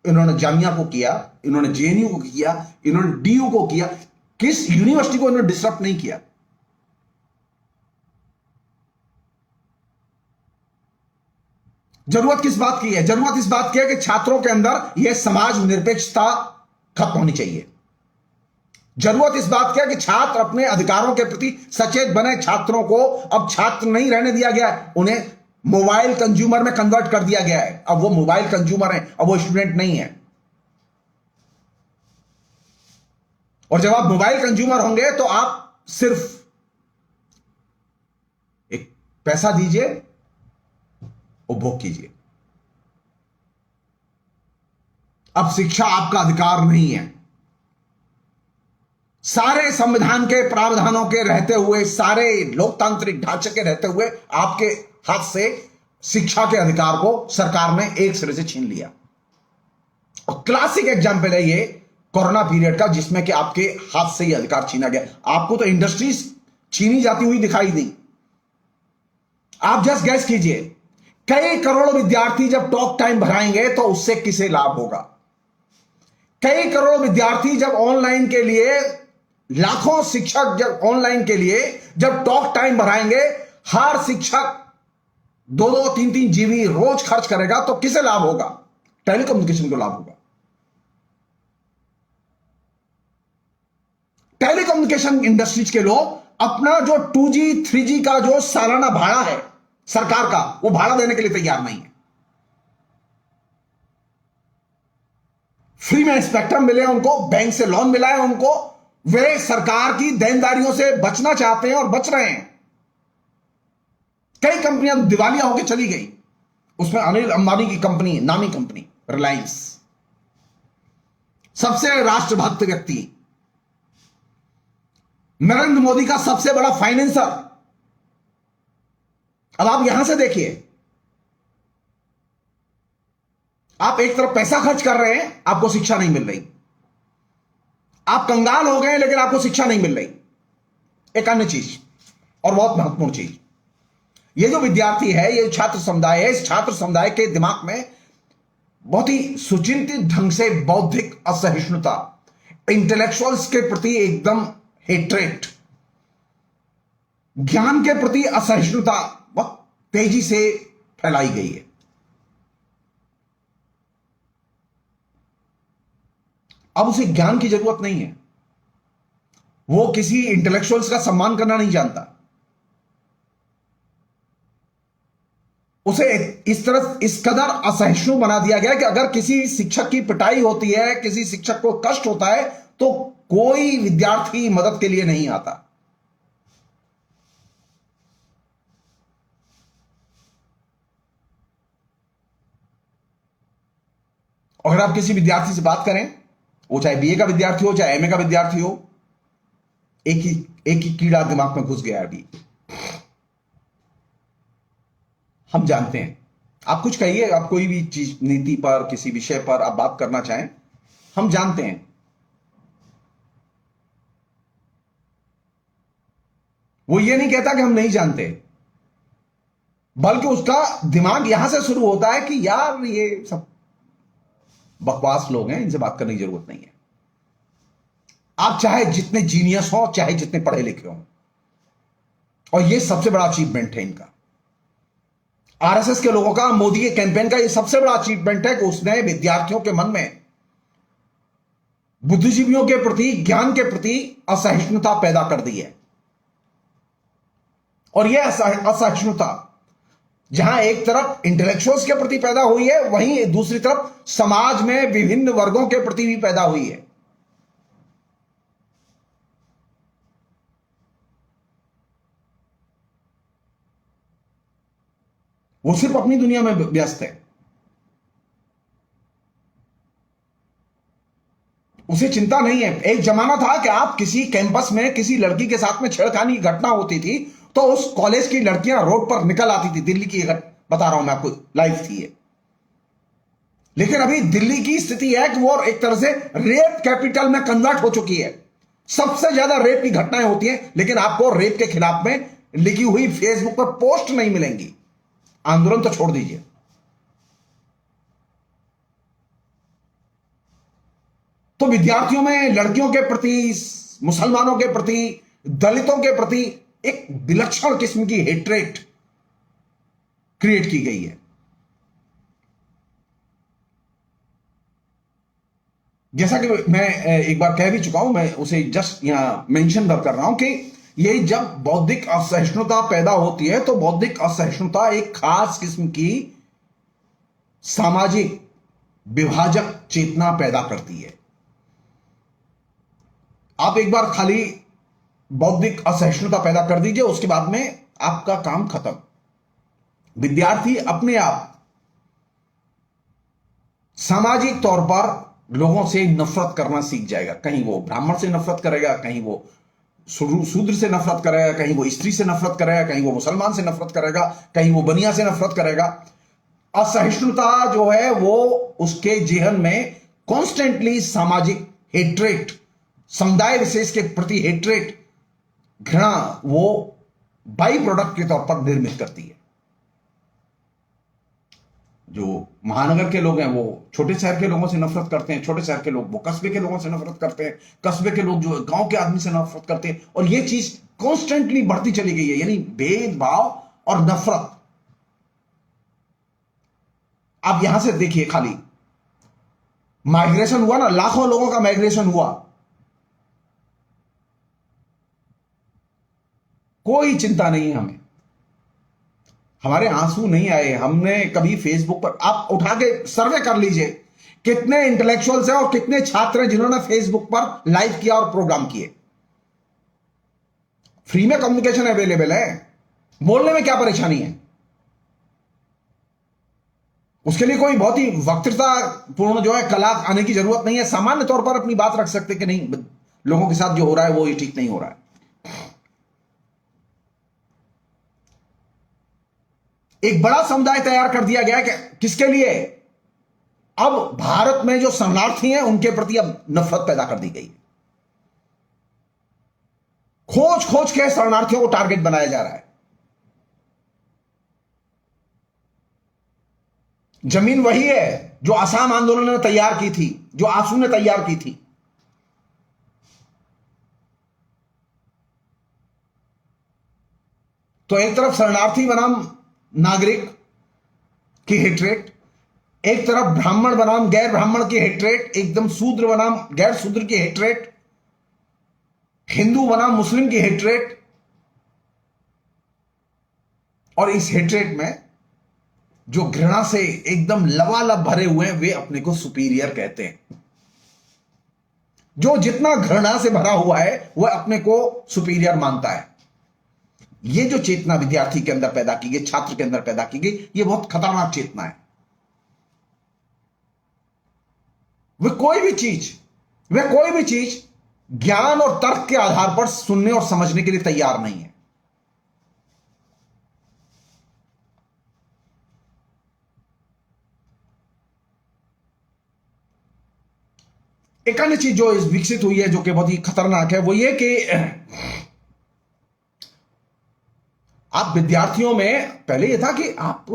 इन्होंने जामिया को किया, इन्होंने जेएनयू को किया, इन्होंने डीयू को किया। किस यूनिवर्सिटी को इन्होंने डिसरप्ट नहीं किया? जरूरत किस बात की है? जरूरत इस बात की है कि छात्रों के अंदर यह समाज निरपेक्षता खत्म होनी चाहिए। जरूरत इस बात की है कि छात्र अपने अधिकारों के प्रति सचेत बने। छात्रों को अब छात्र नहीं रहने दिया गया है, उन्हें मोबाइल कंज्यूमर में कन्वर्ट कर दिया गया है। अब वो मोबाइल कंज्यूमर है, अब वो स्टूडेंट नहीं है। और जब आप मोबाइल कंज्यूमर होंगे तो आप सिर्फ एक पैसा दीजिए, उपभोग कीजिए। अब शिक्षा आपका अधिकार नहीं है। सारे संविधान के प्रावधानों के रहते हुए, सारे लोकतांत्रिक ढांचे के रहते हुए आपके हाथ से शिक्षा के अधिकार को सरकार ने एक सिरे से छीन लिया। और क्लासिक एग्जाम्पल है ये कोरोना पीरियड का, जिसमें कि आपके हाथ से ये अधिकार छीना गया। आपको तो इंडस्ट्रीज छीनी जाती हुई दिखाई दी। आप जस्ट गैस कीजिए, कई करोड़ विद्यार्थी जब टॉक टाइम भराएंगे तो उससे किसे लाभ होगा? कई करोड़ विद्यार्थी जब ऑनलाइन के लिए, लाखों शिक्षक जब ऑनलाइन के लिए जब टॉक टाइम बढ़ाएंगे, हर शिक्षक 2-2, 3-3 जीबी रोज खर्च करेगा, तो किसे लाभ होगा? टेलीकम्युनिकेशन को लाभ होगा। टेलीकम्युनिकेशन इंडस्ट्रीज के लोग अपना जो 2G 3G का जो सालाना भाड़ा है सरकार का, वो भाड़ा देने के लिए तैयार नहीं है। फ्री में स्पेक्ट्रम मिले उनको, बैंक से लोन मिला है उनको, वे सरकार की देनदारियों से बचना चाहते हैं और बच रहे हैं। कई कंपनियां दिवालिया होकर चली गई, उसमें अनिल अंबानी की कंपनी, नामी कंपनी रिलायंस, सबसे राष्ट्रभक्त व्यक्ति, नरेंद्र मोदी का सबसे बड़ा फाइनेंसर। अब आप यहां से देखिए, आप एक तरफ पैसा खर्च कर रहे हैं, आपको शिक्षा नहीं मिल रही। आप कंगाल हो गए लेकिन आपको शिक्षा नहीं मिल रही। एक अन्य चीज और बहुत महत्वपूर्ण चीज, ये जो विद्यार्थी है, ये छात्र समुदाय है, इस छात्र समुदाय के दिमाग में बहुत ही सुचिंतित ढंग से बौद्धिक असहिष्णुता, इंटेलेक्चुअल्स के प्रति एकदम हेट्रेट, ज्ञान के प्रति असहिष्णुता बहुत तेजी से फैलाई गई है। अब उसे ज्ञान की जरूरत नहीं है, वो किसी इंटेलेक्चुअल्स का सम्मान करना नहीं जानता। उसे इस तरह इस कदर असहिष्णु बना दिया गया कि अगर किसी शिक्षक की पिटाई होती है, किसी शिक्षक को कष्ट होता है, तो कोई विद्यार्थी मदद के लिए नहीं आता। अगर आप किसी विद्यार्थी से बात करें, वो चाहे बीए का विद्यार्थी हो, चाहे एमए का विद्यार्थी हो, एक ही कीड़ा दिमाग में घुस गया है अभी। हम जानते हैं, आप कुछ कहिए, आप कोई भी चीज, नीति पर, किसी विषय पर आप बात करना चाहें, हम जानते हैं। वो ये नहीं कहता कि हम नहीं जानते, बल्कि उसका दिमाग यहां से शुरू होता है कि यार ये सब बकवास लोग हैं, इनसे बात करने की जरूरत नहीं है। आप चाहे जितने जीनियस हो, चाहे जितने पढ़े लिखे हो, और ये सबसे बड़ा अचीवमेंट है इनका, आरएसएस के लोगों का, मोदी के कैंपेन का, ये सबसे बड़ा अचीवमेंट है कि उसने विद्यार्थियों के मन में बुद्धिजीवियों के प्रति, ज्ञान के प्रति असहिष्णुता पैदा कर दी है। और यह असहिष्णुता जहां एक तरफ इंटेलेक्चुअल्स के प्रति पैदा हुई है, वहीं दूसरी तरफ समाज में विभिन्न वर्गों के प्रति भी पैदा हुई है। वो सिर्फ अपनी दुनिया में व्यस्त है, उसे चिंता नहीं है। एक जमाना था कि आप किसी कैंपस में किसी लड़की के साथ में छेड़खानी की घटना होती थी तो उस कॉलेज की लड़कियां रोड पर निकल आती थी। दिल्ली की बता रहा हूं मैं आपको, लाइव थी ये। लेकिन अभी दिल्ली की स्थिति है कि वो एक तरह से रेप कैपिटल में कन्वर्ट हो चुकी है। सबसे ज्यादा रेप की घटनाएं होती हैं, लेकिन आपको रेप के खिलाफ में लिखी हुई फेसबुक पर पोस्ट नहीं मिलेंगी। आंदोलन तो छोड़ दीजिए। तो विद्यार्थियों में लड़कियों के प्रति, मुसलमानों के प्रति, दलितों के प्रति एक विलक्षण किस्म की हेट्रेट क्रिएट की गई है। जैसा कि मैं एक बार कह भी चुका हूं, मैं उसे जस्ट यहां मेंशन कर रहा हूं कि ये जब बौद्धिक असहिष्णुता पैदा होती है, तो बौद्धिक असहिष्णुता एक खास किस्म की सामाजिक विभाजक चेतना पैदा करती है। आप एक बार खाली बौद्धिक असहिष्णुता पैदा कर दीजिए, उसके बाद में आपका काम खत्म। विद्यार्थी अपने आप सामाजिक तौर पर लोगों से नफरत करना सीख जाएगा। कहीं वो ब्राह्मण से नफरत करेगा, कहीं वो शूद्र से नफरत करेगा, कहीं वो स्त्री से नफरत करेगा, कहीं वो मुसलमान से नफरत करेगा, कहीं वो बनिया से नफरत करेगा। असहिष्णुता जो है वो उसके जेहन में कॉन्स्टेंटली सामाजिक हेट्रेट, समुदाय विशेष के प्रति हेट्रेट, घृणा, वो बाई प्रोडक्ट के तौर पर निर्मित करती है। जो महानगर के लोग हैं वो छोटे शहर के लोगों से नफरत करते हैं, छोटे शहर के लोग वो कस्बे के लोगों से नफरत करते हैं, कस्बे के लोग जो गांव के आदमी से नफरत करते हैं, और ये चीज कॉन्स्टेंटली बढ़ती चली गई है। यानी भेदभाव और नफरत। आप यहां से देखिए, खाली माइग्रेशन हुआ ना, लाखों लोगों का माइग्रेशन हुआ, कोई चिंता नहीं है हमें, हमारे आंसू नहीं आए। हमने कभी फेसबुक पर, आप उठा के सर्वे कर लीजिए कितने इंटेलेक्चुअल्स हैं और कितने छात्र हैं जिन्होंने फेसबुक पर लाइव किया और प्रोग्राम किए। फ्री में कम्युनिकेशन अवेलेबल है, बोलने में क्या परेशानी है? उसके लिए कोई बहुत ही वक्तृता पूर्ण जो है कला आने की जरूरत नहीं है। सामान्य तौर पर अपनी बात रख सकते कि नहीं, लोगों के साथ जो हो रहा है वो ये ठीक नहीं हो रहा है। एक बड़ा समुदाय तैयार कर दिया गया है कि किसके लिए? अब भारत में जो शरणार्थी हैं उनके प्रति अब नफरत पैदा कर दी गई है। खोज खोज के शरणार्थियों को टारगेट बनाया जा रहा है। जमीन वही है जो असम आंदोलन ने तैयार की थी, जो आंसू ने तैयार की थी। तो एक तरफ शरणार्थी बनाम नागरिक की हेट्रेट, एक तरफ ब्राह्मण बनाम गैर ब्राह्मण की हेट्रेट, एकदम शूद्र बनाम गैर शूद्र की हेट्रेट, हिंदू बनाम मुस्लिम की हेट्रेट। और इस हेट्रेट में जो घृणा से एकदम लबालब भरे हुए हैं वे अपने को सुपीरियर कहते हैं। जो जितना घृणा से भरा हुआ है वह अपने को सुपीरियर मानता है। ये जो चेतना विद्यार्थी के अंदर पैदा की गई, छात्र के अंदर पैदा की गई, ये बहुत खतरनाक चेतना है। वे कोई भी चीज ज्ञान और तर्क के आधार पर सुनने और समझने के लिए तैयार नहीं है। एक अन्य चीज जो विकसित हुई है जो कि बहुत ही खतरनाक है, वो ये कि आप विद्यार्थियों में पहले ये था कि आप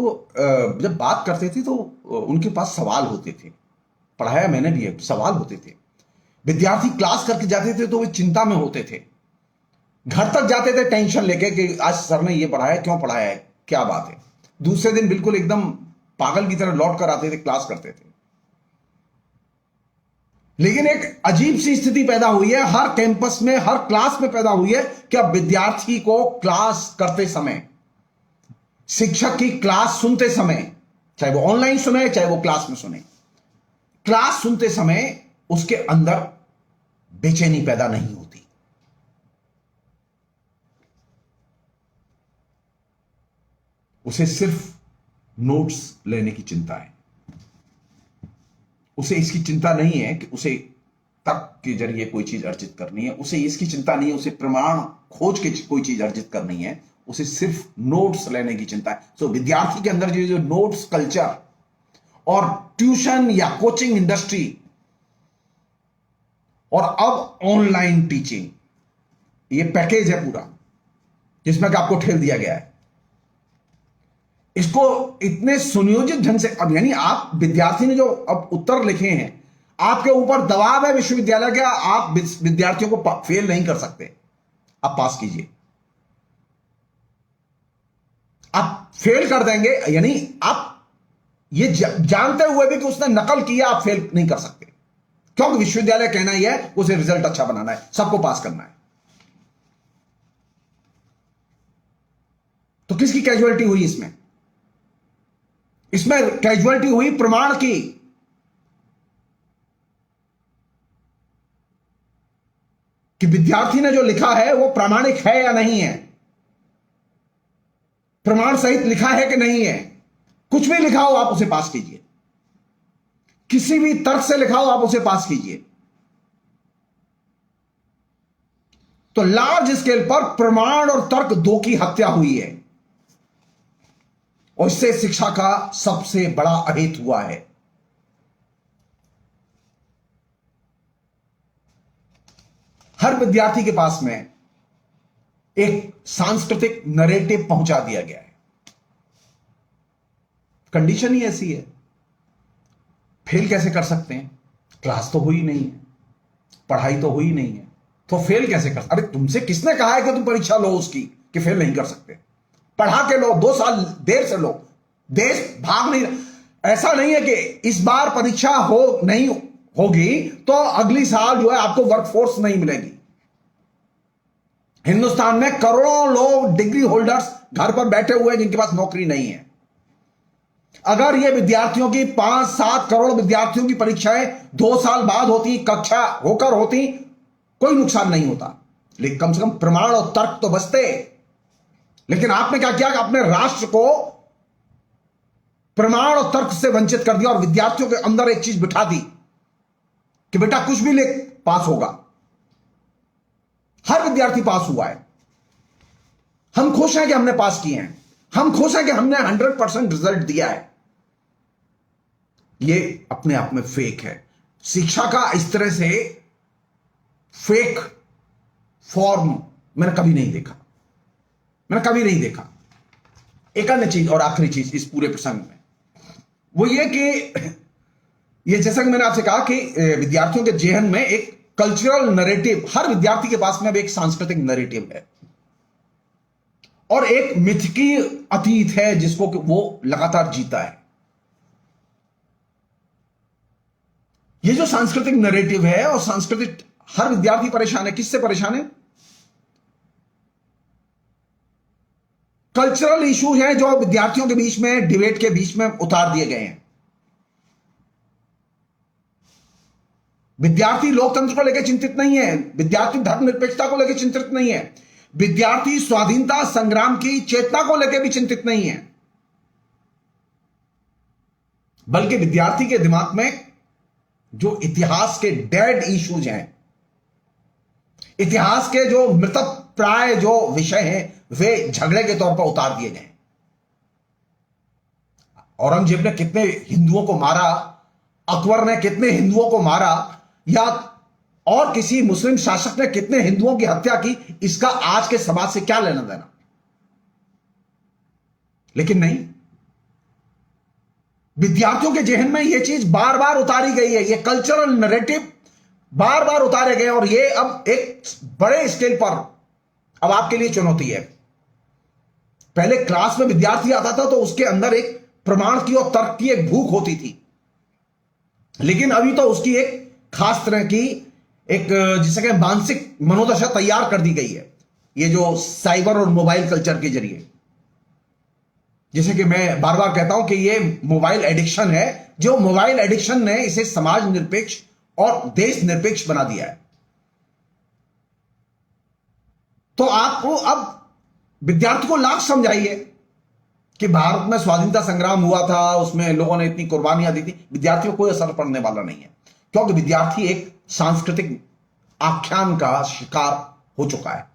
जब बात करते थे तो उनके पास सवाल होते थे। पढ़ाया मैंने भी है, सवाल होते थे। विद्यार्थी क्लास करके जाते थे तो वे चिंता में होते थे, घर तक जाते थे टेंशन लेके कि आज सर ने ये पढ़ाया, क्यों पढ़ाया है, क्या बात है। दूसरे दिन बिल्कुल एकदम पागल की तरह लौट कर आते थे, क्लास करते थे। लेकिन एक अजीब सी स्थिति पैदा हुई है हर कैंपस में, हर क्लास में पैदा हुई है कि अब विद्यार्थी को क्लास करते समय, शिक्षक की क्लास सुनते समय, चाहे वो ऑनलाइन सुने चाहे वो क्लास में सुने, क्लास सुनते समय उसके अंदर बेचैनी पैदा नहीं होती। उसे सिर्फ नोट्स लेने की चिंता है। उसे इसकी चिंता नहीं है कि उसे तर्क के जरिए कोई चीज अर्जित करनी है, उसे इसकी चिंता नहीं है, उसे प्रमाण खोज के कोई चीज अर्जित करनी है, उसे सिर्फ नोट्स लेने की चिंता है। तो विद्यार्थी के अंदर जो नोट्स कल्चर और ट्यूशन या कोचिंग इंडस्ट्री और अब ऑनलाइन टीचिंग, ये पैकेज है पूरा जिसमें कि आपको ठेल दिया गया है। इसको इतने सुनियोजित ढंग से, अब यानी आप विद्यार्थी ने जो अब उत्तर लिखे हैं, आपके ऊपर दबाव है विश्वविद्यालय का, आप विद्यार्थियों को फेल नहीं कर सकते, आप पास कीजिए। आप फेल कर देंगे, यानी आप ये जानते हुए भी कि उसने नकल किया, आप फेल नहीं कर सकते, क्योंकि विश्वविद्यालय कहना ही है उसे रिजल्ट अच्छा बनाना है, सबको पास करना है। तो किसकी कैजुअलिटी हुई इसमें? इसमें कैजुअलिटी हुई प्रमाण की। कि विद्यार्थी ने जो लिखा है वो प्रामाणिक है या नहीं है, प्रमाण सहित लिखा है कि नहीं है। कुछ भी लिखा हो आप उसे पास कीजिए, किसी भी तर्क से लिखा हो आप उसे पास कीजिए। तो लार्ज स्केल पर प्रमाण और तर्क दो की हत्या हुई है और इससे शिक्षा का सबसे बड़ा अहित हुआ है। हर विद्यार्थी के पास में एक सांस्कृतिक नरेटिव पहुंचा दिया गया है। कंडीशन ही ऐसी है। फेल कैसे कर सकते हैं? क्लास तो हुई नहीं है, पढ़ाई तो हुई नहीं है, तो फेल कैसे कर? अरे तुमसे किसने कहा है कि तुम परीक्षा लो उसकी कि फेल नहीं कर सकते? पढ़ा के लो, 2 साल देर से लो, देश भाग नहीं। ऐसा नहीं है कि इस बार परीक्षा हो नहीं होगी तो अगली साल जो है आपको वर्कफोर्स नहीं मिलेगी। हिंदुस्तान में करोड़ों लोग डिग्री होल्डर्स घर पर बैठे हुए हैं जिनके पास नौकरी नहीं है। अगर ये विद्यार्थियों की 5-7 करोड़ विद्यार्थियों की परीक्षाएं 2 साल बाद होती, कक्षा होकर होती, कोई नुकसान नहीं होता, लेकिन कम से कम प्रमाण और तर्क तो बचते। लेकिन आपने क्या किया कि अपने राष्ट्र को प्रमाण और तर्क से वंचित कर दिया और विद्यार्थियों के अंदर एक चीज बिठा दी कि बेटा कुछ भी लिख पास होगा। हर विद्यार्थी पास हुआ है। हम खुश हैं कि हमने पास किए हैं, हम खुश हैं कि हमने 100% रिजल्ट दिया है। ये अपने आप में फेक है। शिक्षा का इस तरह से फेक फॉर्म मैंने कभी नहीं देखा, मैंने कभी नहीं देखा। एक अन्य चीज और आखिरी चीज इस पूरे प्रसंग में वो ये कि ये जैसा कि मैंने आपसे कहा कि विद्यार्थियों के जेहन में एक कल्चरल नरेटिव, हर विद्यार्थी के पास में अब एक सांस्कृतिक नरेटिव है और एक मिथकीय अतीत है जिसको कि वो लगातार जीता है। ये जो सांस्कृतिक नरेटिव है और सांस्कृतिक, हर विद्यार्थी परेशान है। किससे परेशान है? कल्चरल इशू हैं जो विद्यार्थियों के बीच में, डिबेट के बीच में उतार दिए गए हैं। विद्यार्थी लोकतंत्र को लेकर चिंतित नहीं है, विद्यार्थी धर्मनिरपेक्षता को लेकर चिंतित नहीं है, विद्यार्थी स्वाधीनता संग्राम की चेतना को लेकर भी चिंतित नहीं है, बल्कि विद्यार्थी के दिमाग में जो इतिहास के डेड इश्यूज हैं, इतिहास के जो मृतक प्राय जो विषय हैं, वे झगड़े के तौर पर उतार दिए गए। औरंगजेब ने कितने हिंदुओं को मारा, अकबर ने कितने हिंदुओं को मारा, या और किसी मुस्लिम शासक ने कितने हिंदुओं की हत्या की, इसका आज के समाज से क्या लेना देना? लेकिन नहीं, विद्यार्थियों के जेहन में यह चीज बार बार उतारी गई है। यह कल्चरल नैरेटिव बार बार उतारे गए और यह अब एक बड़े स्केल पर अब आपके लिए चुनौती है। पहले क्लास में विद्यार्थी आता था तो उसके अंदर एक प्रमाण की और तर्क की एक भूख होती थी, लेकिन अभी तो उसकी एक खास तरह की एक जिसे कहें मानसिक मनोदशा तैयार कर दी गई है, ये जो साइबर और मोबाइल कल्चर के जरिए। जैसे कि मैं बार बार कहता हूं कि ये मोबाइल एडिक्शन है, जो मोबाइल एडिक्शन ने इसे समाज निरपेक्ष और देश निरपेक्ष बना दिया है। तो आपको अब विद्यार्थी को लाख समझाइए कि भारत में स्वाधीनता संग्राम हुआ था, उसमें लोगों ने इतनी कुर्बानियां दी थी, विद्यार्थियों को कोई असर पड़ने वाला नहीं है, क्योंकि विद्यार्थी एक सांस्कृतिक आख्यान का शिकार हो चुका है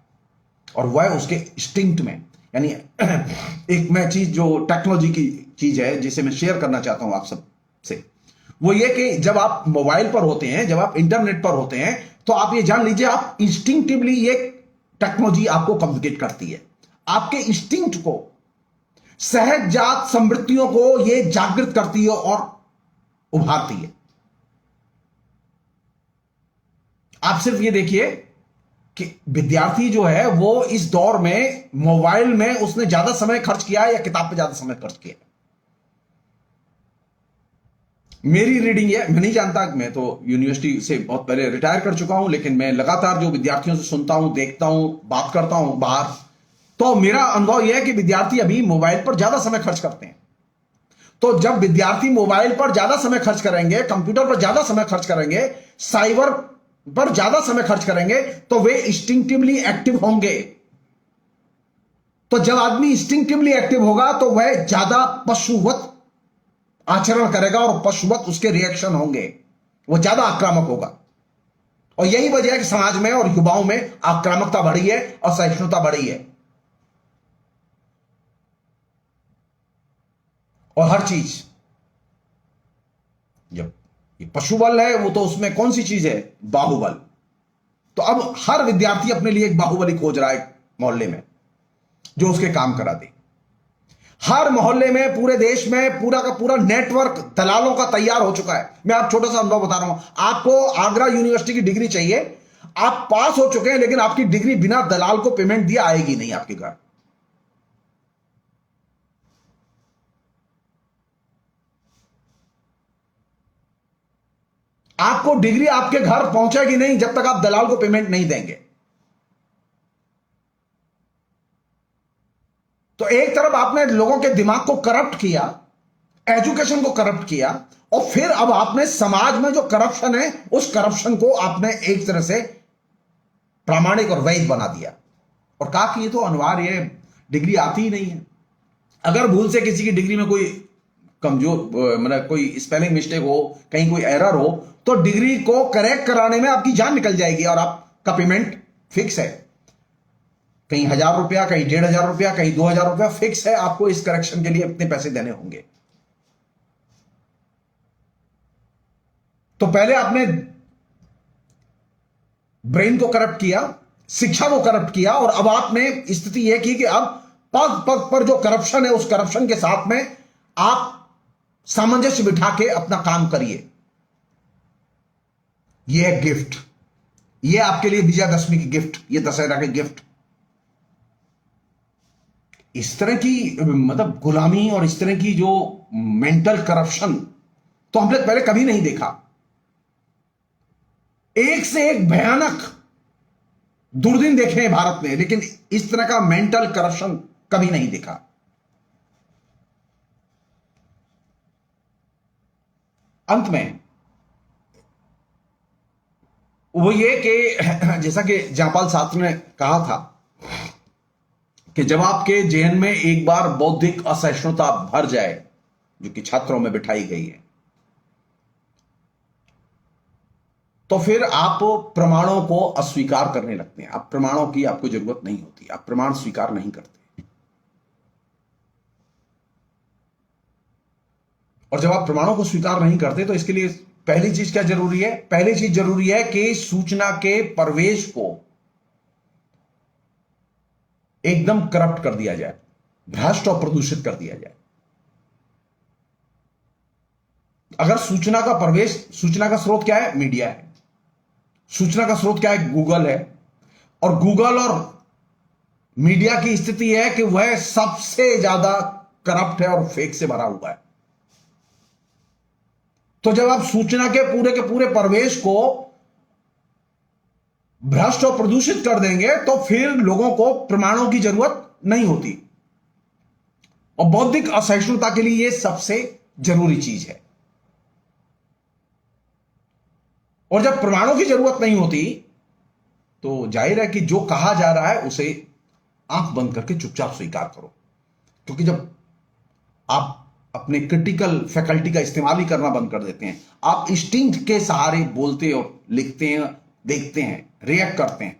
और वह उसके इंस्टिंक्ट में, यानी एक मैं चीज जो टेक्नोलॉजी की चीज है जिसे मैं शेयर करना चाहता हूं आप सब से, वो ये कि जब आप मोबाइल पर होते हैं, जब आप इंटरनेट पर होते हैं, तो आप ये जान लीजिए आप इंस्टिंक्टिवली ये टेक्नोलॉजी आपको कम्युनिकेट करती है, आपके इंस्टिंक्ट को, सहजजात समृद्धियों को ये जागृत करती है और उभारती है। आप सिर्फ ये देखिए कि विद्यार्थी जो है वो इस दौर में मोबाइल में उसने ज्यादा समय खर्च किया है या किताब पे ज्यादा समय खर्च किया है। मेरी रीडिंग है, मैं नहीं जानता, मैं तो यूनिवर्सिटी से बहुत पहले रिटायर कर चुका हूं, लेकिन मैं लगातार जो विद्यार्थियों से सुनता हूं, देखता हूं, बात करता हूं बाहर, तो मेरा अनुभव यह है कि विद्यार्थी अभी मोबाइल पर ज्यादा समय खर्च करते हैं। तो जब विद्यार्थी मोबाइल पर ज्यादा समय खर्च करेंगे, कंप्यूटर पर ज्यादा समय खर्च करेंगे, साइबर पर ज्यादा समय खर्च करेंगे तो वे इंस्टिंक्टिवली एक्टिव होंगे। तो जब आदमी इंस्टिंक्टिवली एक्टिव होगा तो वह ज्यादा पशुवत आचरण करेगा और पशुवत उसके रिएक्शन होंगे, वो ज्यादा आक्रामक होगा। और यही वजह है कि समाज में और युवाओं में आक्रामकता बढ़ी है और सहिष्णुता बढ़ी है। और हर चीज, जब ये पशुबल है वो तो उसमें कौन सी चीज है, बाहुबल। तो अब हर विद्यार्थी अपने लिए एक बाहुबली खोज रहा है मोहल्ले में, जो उसके काम करा दे। हर मोहल्ले में, पूरे देश में पूरा का पूरा नेटवर्क दलालों का तैयार हो चुका है। मैं आप छोटा सा अनुभव बता रहा हूं। आपको आगरा यूनिवर्सिटी की डिग्री चाहिए, आप पास हो चुके हैं, लेकिन आपकी डिग्री बिना दलाल को पेमेंट दिया आएगी नहीं आपके घर। आपको डिग्री आपके घर पहुंचेगी नहीं जब तक आप दलाल को पेमेंट नहीं देंगे। तो एक तरफ आपने लोगों के दिमाग को करप्ट किया, एजुकेशन को करप्ट किया, और फिर अब आपने समाज में जो करप्शन है उस करप्शन को आपने एक तरह से प्रामाणिक और वैध बना दिया और कहा कि ये तो अनिवार्य है, डिग्री आती ही नहीं है। अगर भूल से किसी की डिग्री में कोई कमजोर, मतलब कोई स्पेलिंग मिस्टेक हो, कहीं कोई एरर हो, तो डिग्री को करेक्ट कराने में आपकी जान निकल जाएगी और आपका पेमेंट फिक्स है। कहीं 1,000 रुपया, कहीं 1,500 रुपया, कहीं 2,000 रुपया फिक्स है। आपको इस करेक्शन के लिए इतने पैसे देने होंगे। तो पहले आपने ब्रेन को करप्ट किया, शिक्षा को करप्ट किया, और अब आपने स्थिति यह की कि अब पग पग पर जो करप्शन है उस करप्शन के साथ में आप सामंजस्य बिठा के अपना काम करिए। यह है गिफ्ट, यह आपके लिए विजयादशमी की गिफ्ट, यह दशहरा की गिफ्ट। इस तरह की मतलब गुलामी और इस तरह की जो मेंटल करप्शन तो हमने पहले कभी नहीं देखा। एक से एक भयानक दुर्दिन देखे हैं भारत में, लेकिन इस तरह का मेंटल करप्शन कभी नहीं देखा। अंत में वो ये कि जैसा कि जयपाल शास्त्री ने कहा था कि जब आपके जेहन में एक बार बौद्धिक असहिष्णुता भर जाए, जो कि छात्रों में बिठाई गई है, तो फिर आप प्रमाणों को अस्वीकार करने लगते हैं। आप प्रमाणों की आपको जरूरत नहीं होती, आप प्रमाण स्वीकार नहीं करते। और जब आप प्रमाणों को स्वीकार नहीं करते तो इसके लिए पहली चीज क्या जरूरी है? पहली चीज जरूरी है कि सूचना के प्रवेश को एकदम करप्ट कर दिया जाए, भ्रष्ट और प्रदूषित कर दिया जाए। अगर सूचना का प्रवेश, सूचना का स्रोत क्या है? मीडिया है। सूचना का स्रोत क्या है? गूगल है। और गूगल और मीडिया की स्थिति है कि वह सबसे ज्यादा करप्ट है और फेक से भरा हुआ है। तो जब आप सूचना के पूरे प्रवेश को भ्रष्ट और प्रदूषित कर देंगे तो फिर लोगों को प्रमाणों की जरूरत नहीं होती। और बौद्धिक असहिष्णुता के लिए यह सबसे जरूरी चीज है। और जब प्रमाणों की जरूरत नहीं होती तो जाहिर है कि जो कहा जा रहा है उसे आंख बंद करके चुपचाप स्वीकार करो। क्योंकि जब आप अपने क्रिटिकल फैकल्टी का इस्तेमाल ही करना बंद कर देते हैं, आप इंस्टिंक्ट के सहारे बोलते और लिखते हैं, देखते हैं, रिएक्ट करते हैं,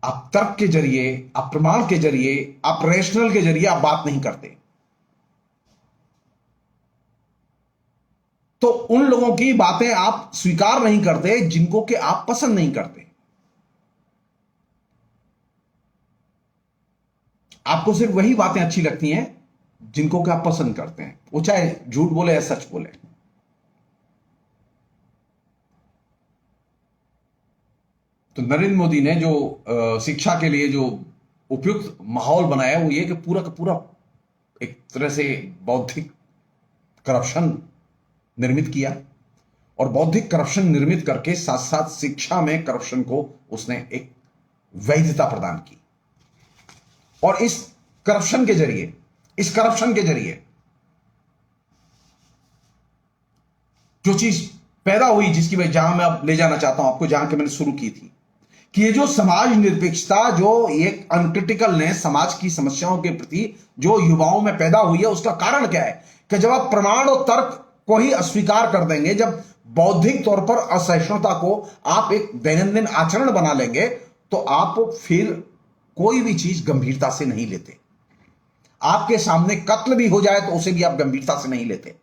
आप तर्क के जरिए, आप प्रमाण के जरिए, आप रैशनल के जरिए आप बात नहीं करते। तो उन लोगों की बातें आप स्वीकार नहीं करते जिनको कि आप पसंद नहीं करते। आपको सिर्फ वही बातें अच्छी लगती हैं जिनको कि आप पसंद करते हैं, वो चाहे झूठ बोले या सच बोले। तो नरेंद्र मोदी ने जो शिक्षा के लिए जो उपयुक्त माहौल बनाया वो ये कि पूरा का पूरा एक तरह से बौद्धिक करप्शन निर्मित किया, और बौद्धिक करप्शन निर्मित करके साथ साथ शिक्षा में करप्शन को उसने एक वैधता प्रदान की। और इस करप्शन के जरिए जो चीज पैदा हुई, जिसकी मैं जहां मैं अब ले जाना चाहता हूं आपको, जहां के मैंने शुरू की थी, कि ये जो समाज निरपेक्षता, जो एक अनक्रिटिकलनेस समाज की समस्याओं के प्रति जो युवाओं में पैदा हुई है, उसका कारण क्या है कि जब आप प्रमाण और तर्क को ही अस्वीकार कर देंगे, जब बौद्धिक तौर पर असहिष्णुता को आप एक दैनंदिन आचरण बना लेंगे, तो आप फिर कोई भी चीज गंभीरता से नहीं लेते। आपके सामने कत्ल भी हो जाए तो उसे भी आप गंभीरता से नहीं लेते।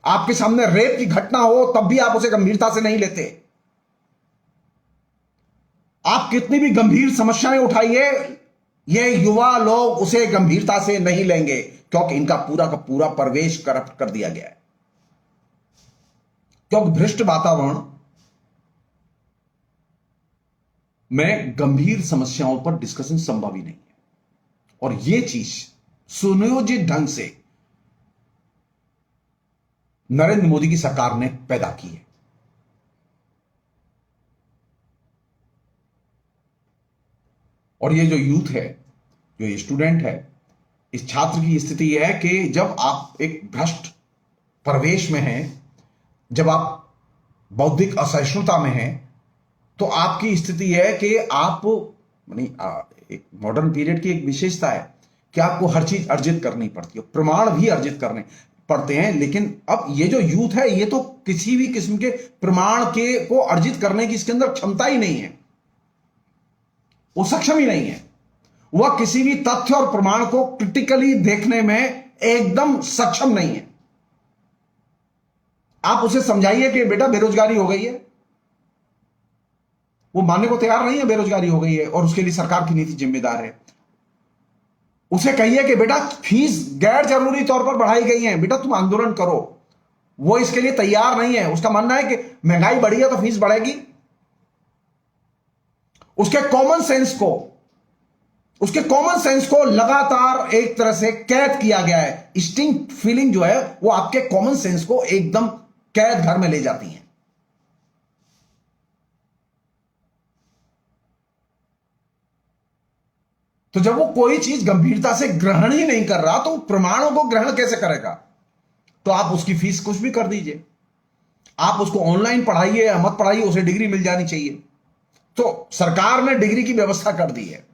आपके सामने रेप की घटना हो तब भी आप उसे गंभीरता से नहीं लेते। आप कितनी भी गंभीर समस्याएं उठाइए, ये युवा लोग उसे गंभीरता से नहीं लेंगे, क्योंकि इनका पूरा का पूरा परिवेश करप्ट कर दिया गया है। क्योंकि भ्रष्ट वातावरण में गंभीर समस्याओं पर डिस्कशन संभव ही नहीं है, और यह चीज सुनियोजित ढंग से नरेंद्र मोदी की सरकार ने पैदा की है। और ये जो यूथ है, जो ये स्टूडेंट है, इस छात्र की स्थिति यह है कि जब आप एक भ्रष्ट परिवेश में हैं, जब आप बौद्धिक असहिष्णुता में हैं, तो आपकी स्थिति यह है कि आप एक मॉडर्न पीरियड की एक विशेषता है कि आपको हर चीज अर्जित करनी पड़ती है, प्रमाण भी अर्जित करने पड़ते हैं। लेकिन अब ये जो यूथ है, ये तो किसी भी किस्म के प्रमाण के को अर्जित करने की इसके अंदर क्षमता ही नहीं है, वो सक्षम ही नहीं है। वह किसी भी तथ्य और प्रमाण को क्रिटिकली देखने में एकदम सक्षम नहीं है। आप उसे समझाइए कि बेटा बेरोजगारी हो गई है, वो मानने को तैयार नहीं है बेरोजगारी हो गई है और उसके लिए सरकार की नीति जिम्मेदार है। उसे कहिए कि बेटा फीस गैर जरूरी तौर पर बढ़ाई गई है, बेटा तुम आंदोलन करो, वो इसके लिए तैयार नहीं है। उसका मानना है कि महंगाई बढ़ी है तो फीस बढ़ेगी। उसके कॉमन सेंस को लगातार एक तरह से कैद किया गया है। इंस्टिंक्ट फीलिंग जो है वो आपके कॉमन सेंस को एकदम कैद घर में ले जाती है। तो जब वो कोई चीज गंभीरता से ग्रहण ही नहीं कर रहा, तो प्रमाणों को ग्रहण कैसे करेगा? तो आप उसकी फीस कुछ भी कर दीजिए, आप उसको ऑनलाइन पढ़ाइए या मत पढ़ाइए, उसे डिग्री मिल जानी चाहिए। तो सरकार ने डिग्री की व्यवस्था कर दी है।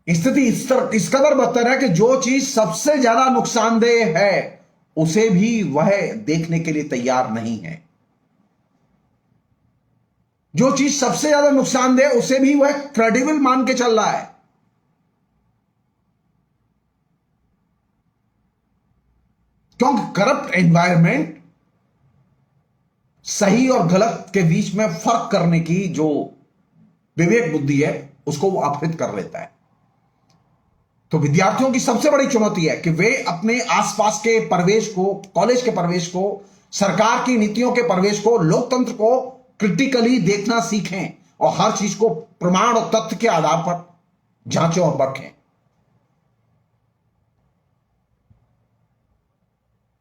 स्थिति इस कदर बदतर है कि जो चीज सबसे ज्यादा नुकसानदेह है उसे भी वह देखने के लिए तैयार नहीं है। जो चीज सबसे ज्यादा नुकसानदेह उसे भी वह क्रेडिबल मान के चल रहा है। क्योंकि करप्ट एनवायरनमेंट सही और गलत के बीच में फर्क करने की जो विवेक बुद्धि है उसको वो अपहृत कर लेता है। तो विद्यार्थियों की सबसे बड़ी चुनौती है कि वे अपने आसपास के परिवेश को, कॉलेज के परिवेश को, सरकार की नीतियों के परिवेश को, लोकतंत्र को क्रिटिकली देखना सीखें और हर चीज को प्रमाण और तथ्य के आधार पर जांचें और परखें।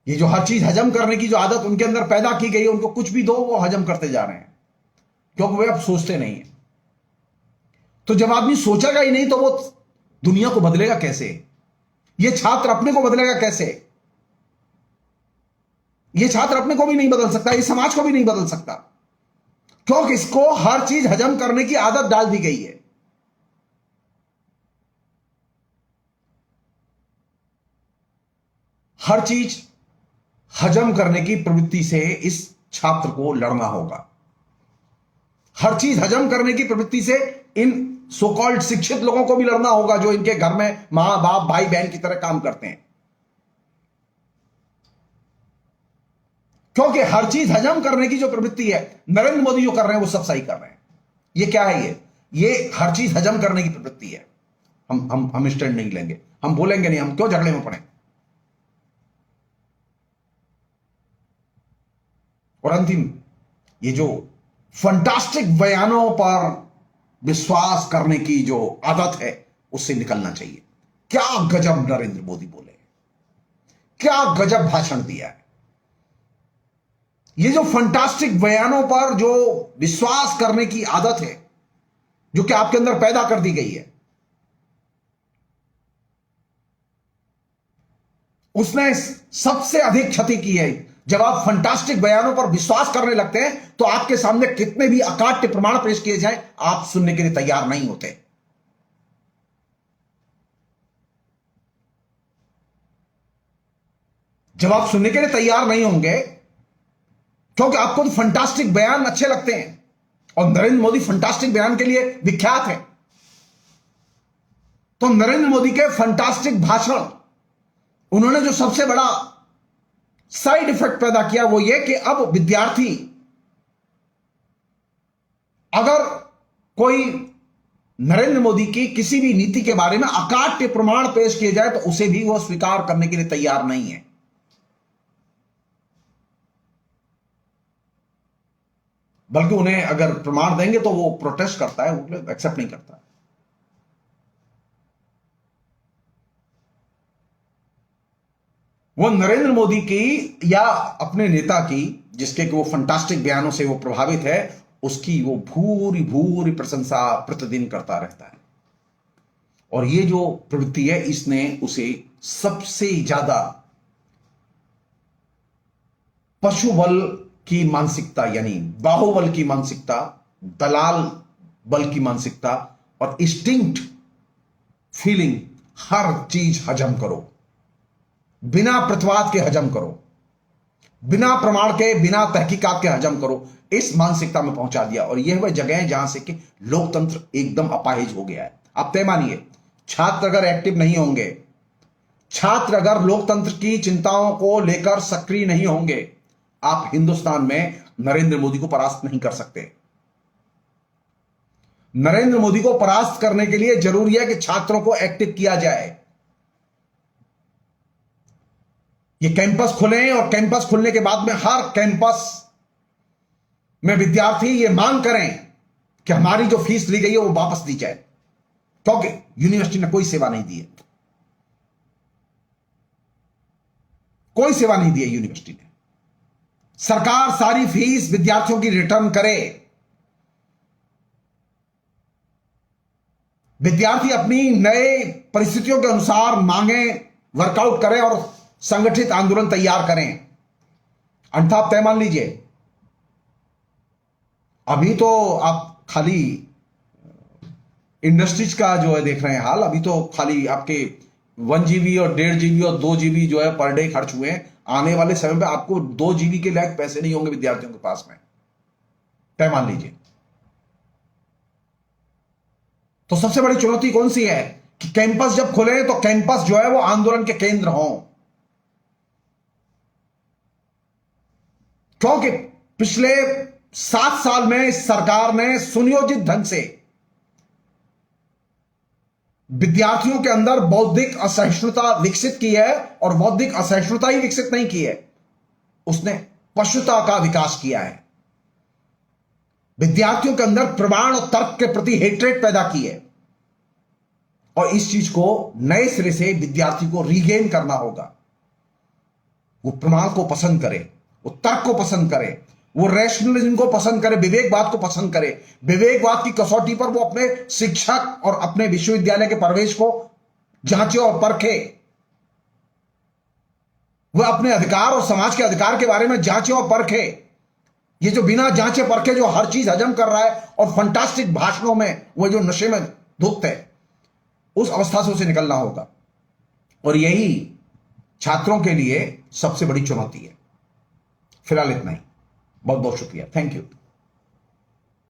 ये जो हर चीज हजम करने की जो आदत उनके अंदर पैदा की गई है, उनको कुछ भी दो वो हजम करते जा रहे हैं, क्योंकि वे अब सोचते नहीं है। तो जब आदमी सोचेगा ही नहीं तो वो दुनिया को बदलेगा कैसे? ये छात्र अपने को बदलेगा कैसे? ये छात्र अपने को भी नहीं बदल सकता, ये समाज को भी नहीं बदल सकता, क्योंकि इसको हर चीज हजम करने की आदत डाल दी गई है। हर चीज हजम करने की प्रवृत्ति से इस छात्र को लड़ना होगा। हर चीज हजम करने की प्रवृत्ति से इन सो कॉल्ड शिक्षित लोगों को भी लड़ना होगा, जो इनके घर में मां बाप भाई बहन की तरह काम करते हैं। क्योंकि हर चीज हजम करने की जो प्रवृत्ति है, नरेंद्र मोदी जो कर रहे हैं वो सब सही कर रहे हैं। ये क्या है? ये हर चीज हजम करने की प्रवृत्ति है। हम स्टैंड नहीं लेंगे, हम बोलेंगे नहीं, हम क्यों झगड़े में पड़े। और अंतिम, ये जो फंटास्टिक बयानों पर विश्वास करने की जो आदत है उससे निकलना चाहिए। क्या गजब नरेंद्र मोदी बोले, क्या गजब भाषण दिया है। ये जो फंटास्टिक बयानों पर जो विश्वास करने की आदत है, जो कि आपके अंदर पैदा कर दी गई है, उसने सबसे अधिक क्षति की है। जब आप फंटास्टिक बयानों पर विश्वास करने लगते हैं तो आपके सामने कितने भी अकाट्य प्रमाण पेश किए जाएं, आप सुनने के लिए तैयार नहीं होते। जब आप सुनने के लिए तैयार नहीं होंगे, क्योंकि आपको तो फंटास्टिक बयान अच्छे लगते हैं और नरेंद्र मोदी फंटास्टिक बयान के लिए विख्यात है, तो नरेंद्र मोदी के फंटास्टिक भाषण, उन्होंने जो सबसे बड़ा साइड इफेक्ट पैदा किया वो ये कि अब विद्यार्थी, अगर कोई नरेंद्र मोदी की किसी भी नीति के बारे में अकाट्य प्रमाण पेश किए जाए तो उसे भी वो स्वीकार करने के लिए तैयार नहीं है। बल्कि उन्हें अगर प्रमाण देंगे तो वो प्रोटेस्ट करता है, वो एक्सेप्ट नहीं करता। वो नरेंद्र मोदी की या अपने नेता की, जिसके कि वो फंटास्टिक बयानों से वो प्रभावित है, उसकी वो भूरी भूरी प्रशंसा प्रतिदिन करता रहता है। और ये जो प्रवृत्ति है, इसने उसे सबसे ज्यादा पशुबल की मानसिकता, यानी बाहुबल की मानसिकता, दलाल बल की मानसिकता और इंस्टिंक्ट फीलिंग, हर चीज हजम करो, बिना प्रतिवाद के हजम करो, बिना प्रमाण के, बिना तहकीकात के हजम करो, इस मानसिकता में पहुंचा दिया। और यह वह जगह है जहां से कि लोकतंत्र एकदम अपाहिज हो गया है। आप तय मानिए, छात्र अगर एक्टिव नहीं होंगे, छात्र अगर लोकतंत्र की चिंताओं को लेकर सक्रिय नहीं होंगे, आप हिंदुस्तान में नरेंद्र मोदी को परास्त नहीं कर सकते। नरेंद्र मोदी को परास्त करने के लिए जरूरी है कि छात्रों को एक्टिव किया जाए। ये कैंपस खुले और कैंपस खुलने के बाद में हर कैंपस में विद्यार्थी ये मांग करें कि हमारी जो फीस ली गई है वो वापस दी जाए, क्योंकि यूनिवर्सिटी ने कोई सेवा नहीं दी है, कोई सेवा नहीं दी है यूनिवर्सिटी ने। सरकार सारी फीस विद्यार्थियों की रिटर्न करे, विद्यार्थी अपनी नए परिस्थितियों के अनुसार मांगे, वर्कआउट करें और संगठित आंदोलन तैयार करें। अन्यथा आप तय मान लीजिए, अभी तो आप खाली इंडस्ट्रीज का जो है देख रहे हैं हाल, अभी तो खाली आपके 1 GB और 1.5 GB और 2 GB जो है पर डे खर्च हुए हैं। आने वाले समय में आपको 2 GB के लायक पैसे नहीं होंगे विद्यार्थियों के पास में, तय मान लीजिए। तो सबसे बड़ी चुनौती कौन सी है कि कैंपस जब खुले तो कैंपस जो है वो आंदोलन के केंद्र हों, क्योंकि पिछले 7 साल में इस सरकार ने सुनियोजित ढंग से विद्यार्थियों के अंदर बौद्धिक असहिष्णुता विकसित की है, और बौद्धिक असहिष्णुता ही विकसित नहीं की है, उसने पशुता का विकास किया है। विद्यार्थियों के अंदर प्रमाण और तर्क के प्रति हेट्रेट पैदा की है, और इस चीज को नए सिरे से विद्यार्थी को रीगेन करना होगा। वो प्रमाण को पसंद करे, वो तर्क को पसंद करे, वो रैशनलिज्म को पसंद करे, विवेकवाद को पसंद करे। विवेकवाद की कसौटी पर वो अपने शिक्षक और अपने विश्वविद्यालय के प्रवेश को जांचे और परखे, वह अपने अधिकार और समाज के अधिकार के बारे में जांचे और परखे। ये जो बिना जांचे परखे जो हर चीज हजम कर रहा है और फंटास्टिक भाषणों में वह जो नशे में धुत है, उस अवस्था से उसे निकलना होगा। और यही छात्रों के लिए सबसे बड़ी चुनौती है। फिलहाल इतना ही। बहुत बहुत शुक्रिया। Thank you.